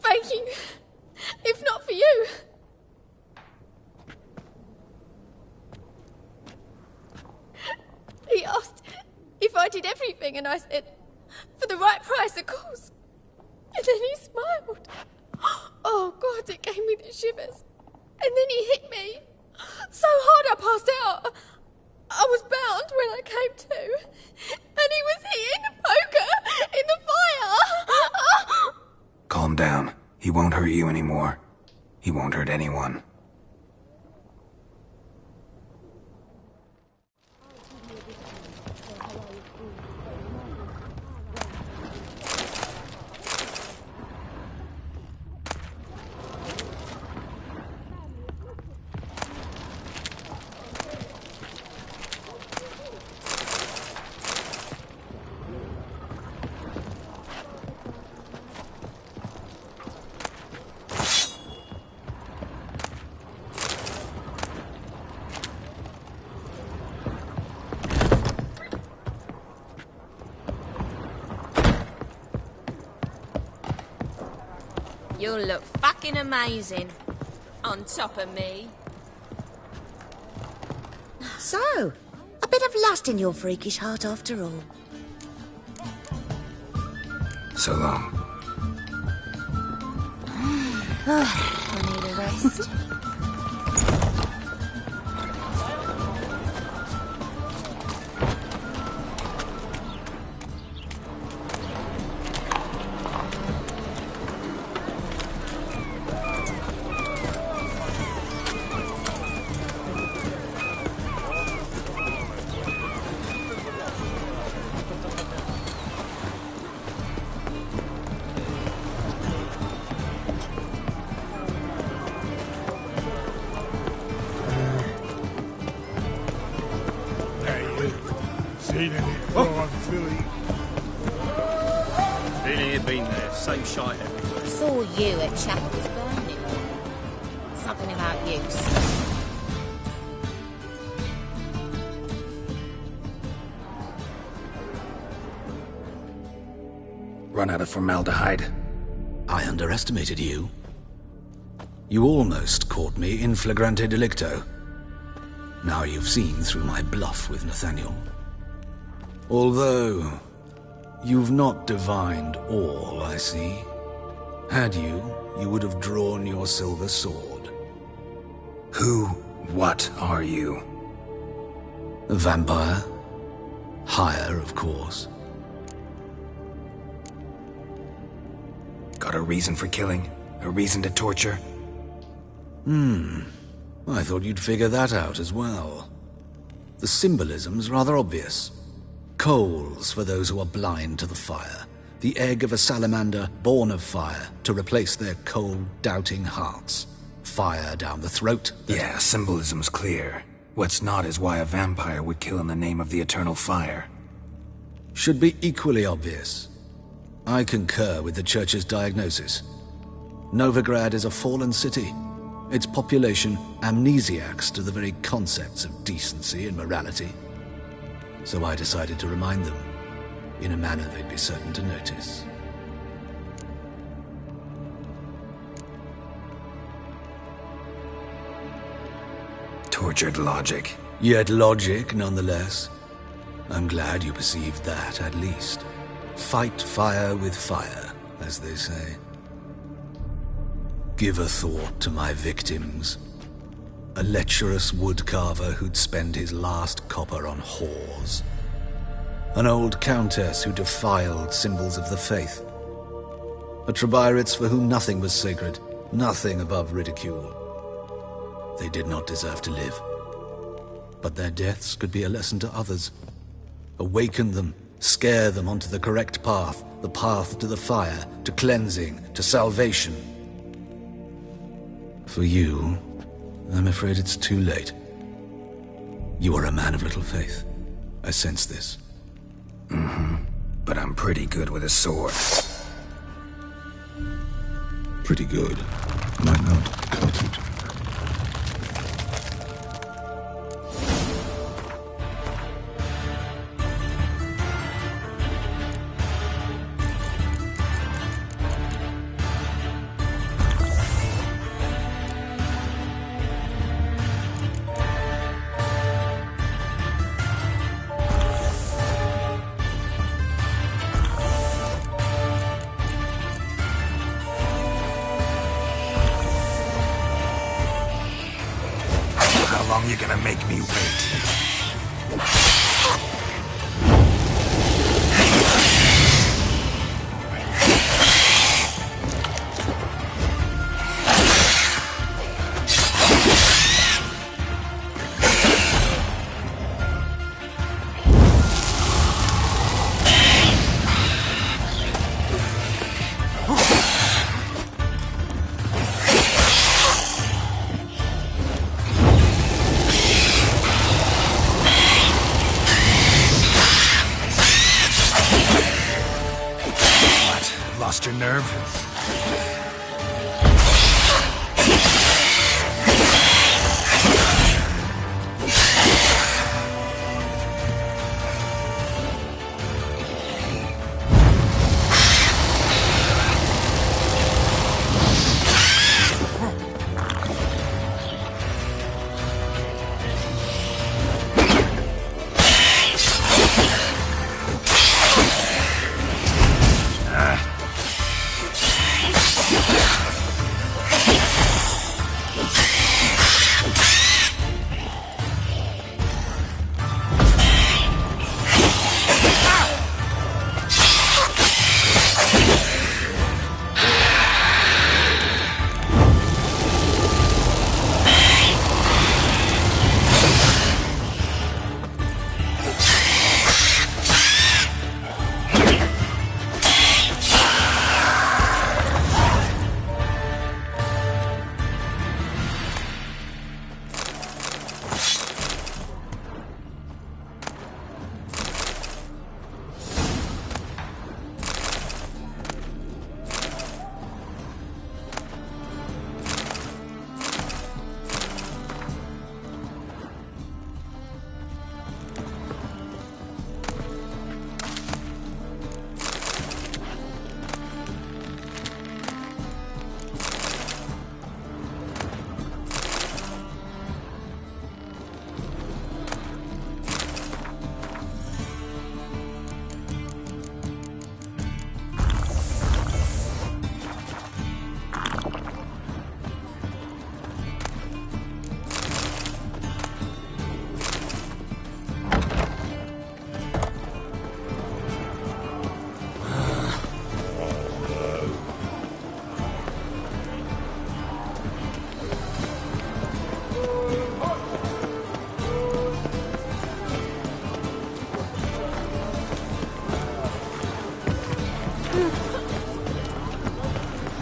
Thank you. If not for you. He asked if I did everything, and I said, for the right price, of course. And then he smiled. Oh, God, it gave me the shivers. And then he hit me. So hard I passed out. I was bound when I came to. And he was hitting the poker in the fire. Calm down. He won't hurt you anymore. He won't hurt anyone. You'll look fucking amazing. On top of me. So, a bit of lust in your freakish heart after all. So long. I need a rest. Seen any prawn filly? Feeling you've been there. Same shite everywhere. Saw you at Chapel's Burning. Something about use. Run out of formaldehyde. I underestimated you. You almost caught me in flagrante delicto. Now you've seen through my bluff with Nathaniel. Although, you've not divined all, I see. Had you, you would have drawn your silver sword. What are you? A vampire. Higher, of course. Got a reason for killing? A reason to torture? I thought you'd figure that out as well. The symbolism's rather obvious. Coals for those who are blind to the fire. The egg of a salamander born of fire to replace their cold, doubting hearts. Fire down the throat. Yeah, symbolism's clear. What's not is why a vampire would kill in the name of the eternal fire. Should be equally obvious. I concur with the Church's diagnosis. Novigrad is a fallen city. Its population amnesiacs to the very concepts of decency and morality. So I decided to remind them, in a manner they'd be certain to notice. Tortured logic. Yet logic, nonetheless. I'm glad you perceived that, at least. Fight fire with fire, as they say. Give a thought to my victims. A lecherous woodcarver who'd spend his last copper on whores. An old countess who defiled symbols of the faith. A Trebirates for whom nothing was sacred, nothing above ridicule. They did not deserve to live. But their deaths could be a lesson to others. Awaken them, scare them onto the correct path, the path to the fire, to cleansing, to salvation. For you, I'm afraid it's too late. You are a man of little faith. I sense this. But I'm pretty good with a sword. Pretty good. Might not cut it. How long you gonna make me wait?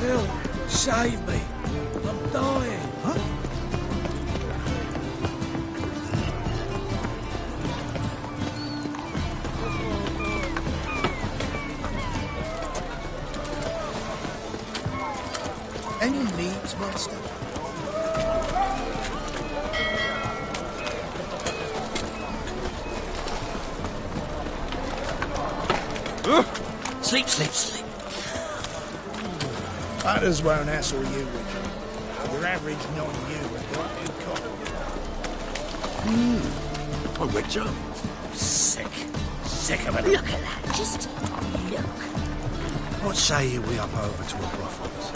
Help! Save me! I'm dying! Huh? Any needs, Master? Sleep, sleep, sleep. Others won't hassle you, Richard. Your average non-human got new copper. Oh, Richard. Sick. Sick of it. Look at that. Just look. What say you we up over to a brothels?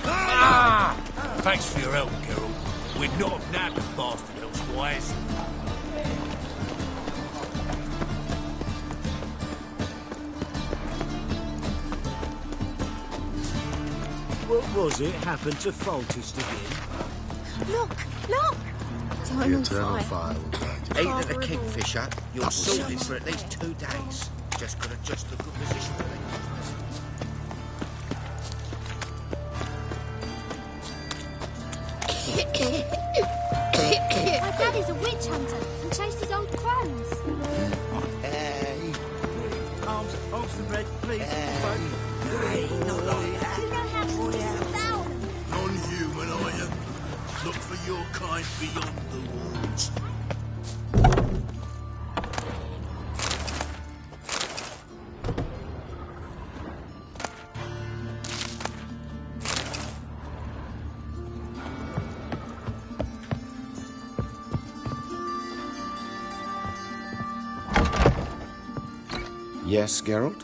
Ah! Thanks for your help, Geralt. We'd not have nabbed the bastard elsewise. What was it happened to Foltest again? Look, look. The eternal fire will burn. Ain't at a kingfisher, you're sorted for at least 2 days. Just gotta adjust the good position. My daddy's a witch hunter and chases old crones. Hey. Arms the bread, please. Hey, not like that. You know how to whistle down. Non-human, are you? Look for your kind beyond the walls. Yes, Geralt?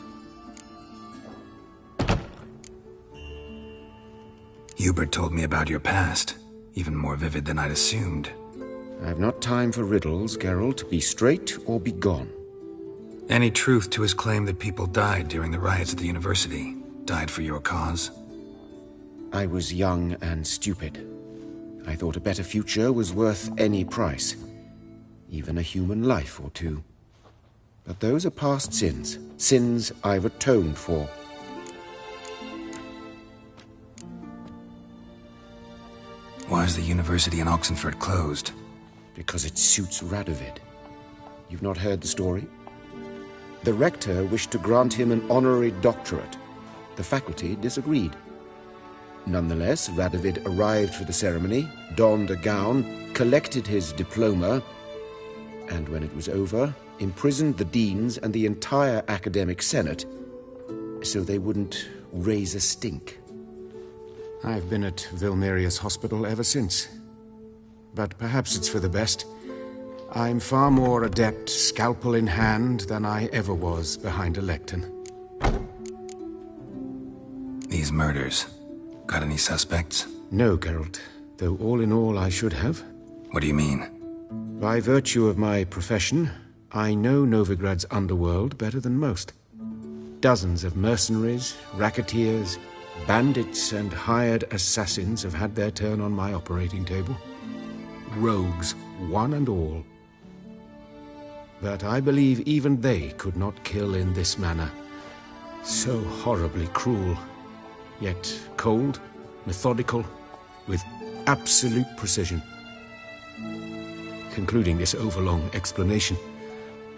Hubert told me about your past, even more vivid than I'd assumed. I've not time for riddles, Geralt. Be straight or be gone. Any truth to his claim that people died during the riots at the university? Died for your cause? I was young and stupid. I thought a better future was worth any price. Even a human life or two. But those are past sins. Sins I've atoned for. Why is the university in Oxenford closed? Because it suits Radovid. You've not heard the story? The rector wished to grant him an honorary doctorate. The faculty disagreed. Nonetheless, Radovid arrived for the ceremony, donned a gown, collected his diploma, and when it was over, imprisoned the deans and the entire academic senate so they wouldn't raise a stink. I've been at Vilmerius Hospital ever since. But perhaps it's for the best. I'm far more adept scalpel in hand than I ever was behind a lectern. These murders. Got any suspects? No, Geralt. Though all in all I should have. What do you mean? By virtue of my profession, I know Novigrad's underworld better than most. Dozens of mercenaries, racketeers, bandits and hired assassins have had their turn on my operating table. Rogues, one and all. But I believe even they could not kill in this manner. So horribly cruel, yet cold, methodical, with absolute precision. Concluding this overlong explanation,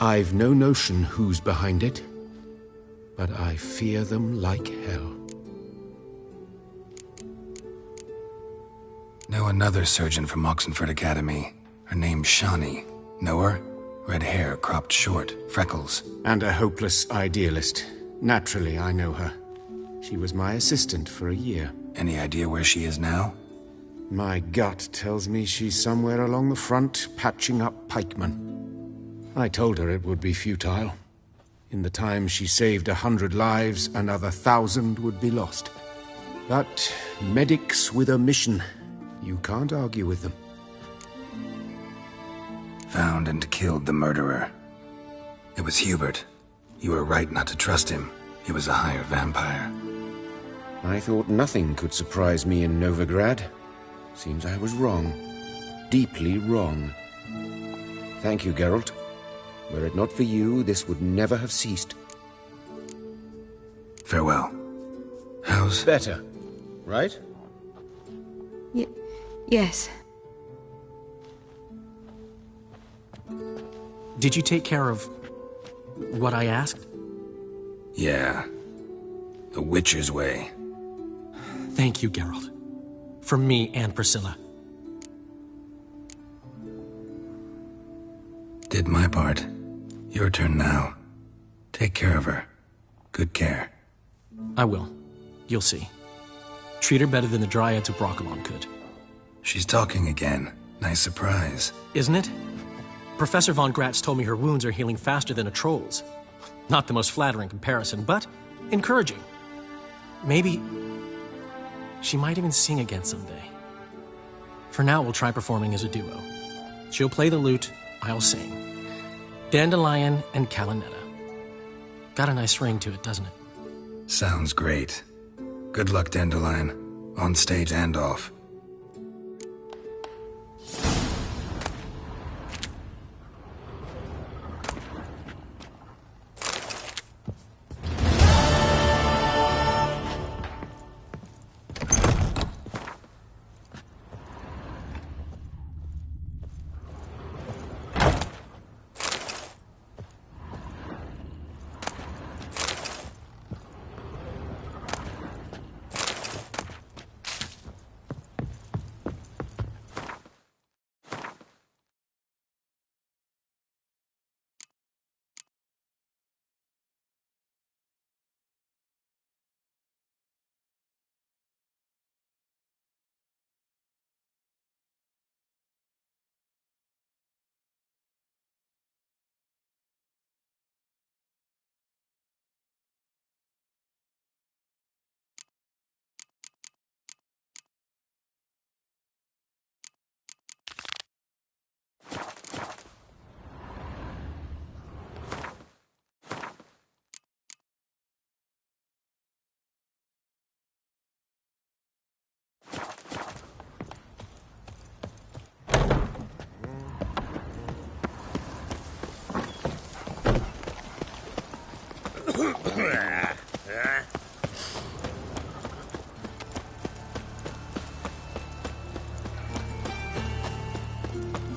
I've no notion who's behind it, but I fear them like hell. Know another surgeon from Oxenford Academy. Her name's Shani. Know her? Red hair, cropped short, freckles. And a hopeless idealist. Naturally, I know her. She was my assistant for a year. Any idea where she is now? My gut tells me she's somewhere along the front, patching up pikemen. I told her it would be futile. In the time she saved 100 lives, another 1,000 would be lost. But medics with a mission, you can't argue with them. Found and killed the murderer. It was Hubert. You were right not to trust him. He was a higher vampire. I thought nothing could surprise me in Novigrad. Seems I was wrong. Deeply wrong. Thank you, Geralt. Were it not for you, this would never have ceased. Farewell. How's... Better, right? Yes. Did you take care of what I asked? Yeah. The Witcher's way. Thank you, Geralt. For me and Priscilla. Did my part. Your turn now. Take care of her. Good care. I will. You'll see. Treat her better than the Dryads of Broccolon could. She's talking again. Nice surprise. Isn't it? Professor von Gratz told me her wounds are healing faster than a troll's. Not the most flattering comparison, but encouraging. Maybe she might even sing again someday. For now, we'll try performing as a duo. She'll play the lute, I'll sing. Dandelion and Calinetta. Got a nice ring to it, doesn't it? Sounds great. Good luck, Dandelion. On stage and off.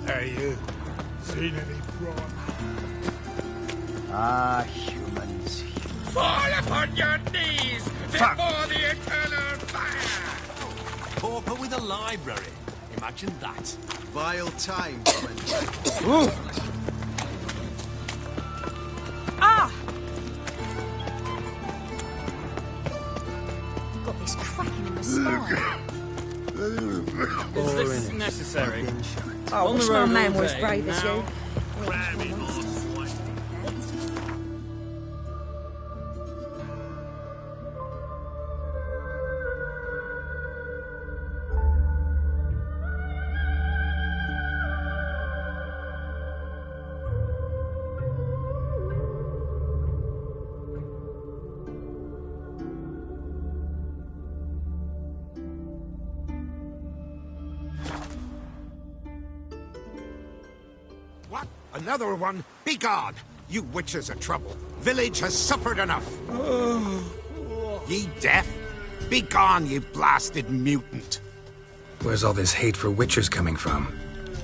Hey, you. Seen any prawn? Ah, humans. Fall upon your knees before the eternal fire! Pauper with a library. Imagine that. Vile times, friend. Ooh. Ah! Got this cracking in the spine. Is this necessary? I wish my man were as brave as you. What? Another one? Begone! You witches of trouble. Village has suffered enough. Ye deaf? Begone, ye blasted mutant. Where's all this hate for Witchers coming from?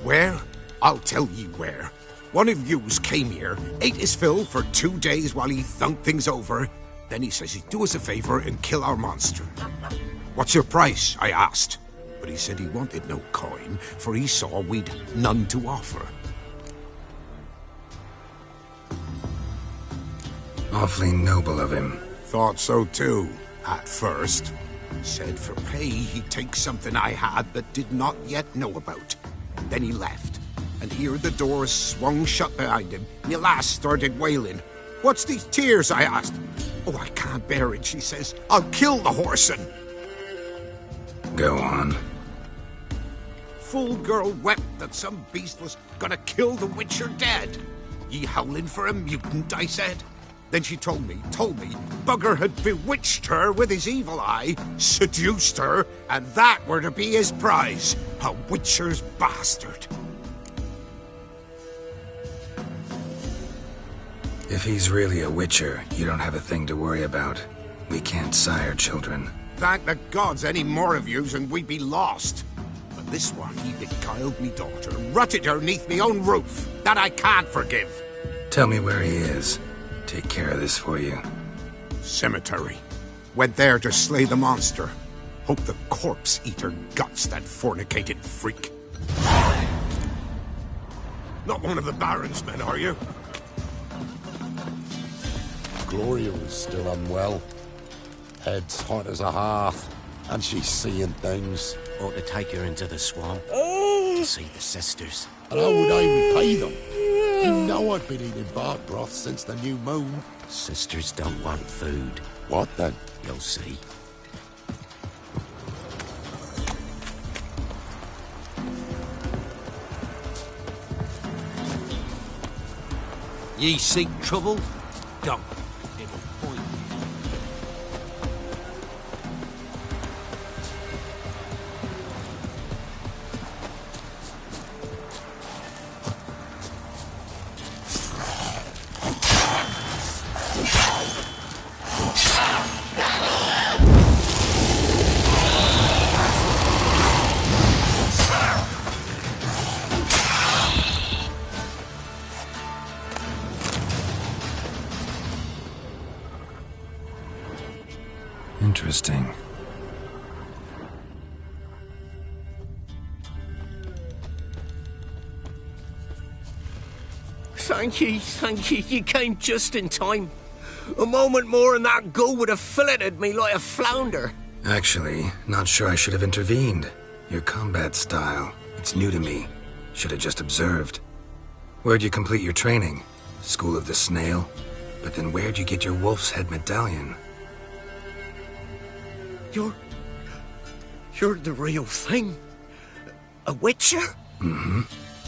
Where? I'll tell ye where. One of yous came here, ate his fill for 2 days while he thunked things over. Then he says he'd do us a favor and kill our monster. What's your price? I asked. But he said he wanted no coin, for he saw we'd none to offer. Awfully noble of him. Thought so too, at first. Said for pay he'd take something I had but did not yet know about. Then he left, and here the doors swung shut behind him, and the lass started wailing. What's these tears? I asked. Oh, I can't bear it, she says. I'll kill the whoreson. Go on. Fool girl wept that some beast was gonna kill the Witcher dead. Ye howling for a mutant, I said. Then she told me, Bugger had bewitched her with his evil eye, seduced her, and that were to be his prize, a Witcher's bastard. If he's really a Witcher, you don't have a thing to worry about. We can't sire children. Thank the gods any more of yous and we'd be lost. But this one, he beguiled me daughter, rutted her neath me own roof. That I can't forgive. Tell me where he is. Take care of this for you. Cemetery. Went there to slay the monster. Hope the corpse eater guts that fornicated freak. Not one of the Baron's men, are you? Gloria is still unwell. Head's hot as a hearth, and she's seeing things. Ought to take her into the swamp. See the sisters. And how would I repay them? You know I've been eating bark broth since the new moon. Sisters don't want food. What then? You'll see. Ye seek trouble? Don't. It'll point you. Interesting. Thank you. You came just in time. A moment more and that gull would have filleted me like a flounder. Actually, not sure I should have intervened. Your combat style, it's new to me. Should have just observed. Where'd you complete your training? School of the Snail? But then where'd you get your wolf's head medallion? You're the real thing? A witcher? Mm-hmm.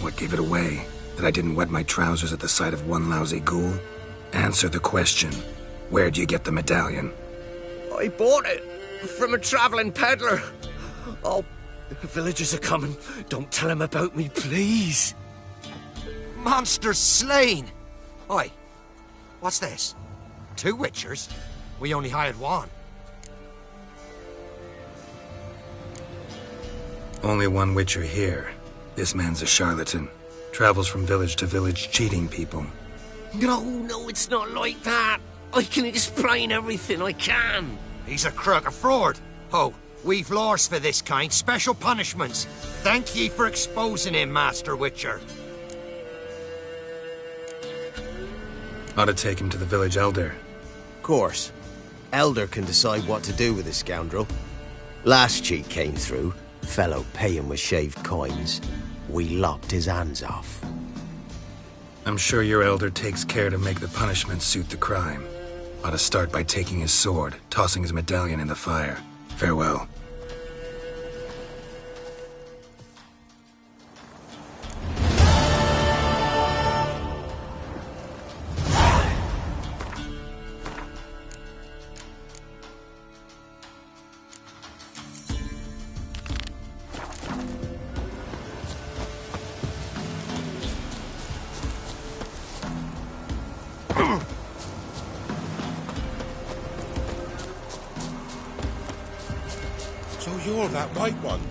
What gave it away? That I didn't wet my trousers at the sight of one lousy ghoul? Answer the question. Where'd you get the medallion? I bought it from a traveling peddler. Oh, the villagers are coming. Don't tell them about me, please. Monster slain! Oi, what's this? 2 witchers? We only hired one. Only one witcher here. This man's a charlatan. Travels from village to village cheating people. No, it's not like that. I can explain everything, I can. He's a crook, a fraud. Oh, we've laws for this kind, special punishments. Thank ye for exposing him, Master Witcher. Ought to take him to the village elder. Course. Elder can decide what to do with the scoundrel. Last cheat came through. Fellow paying with shaved coins. We lopped his hands off. I'm sure your elder takes care to make the punishment suit the crime. Ought to start by taking his sword, tossing his medallion in the fire. Farewell. So you're that white one?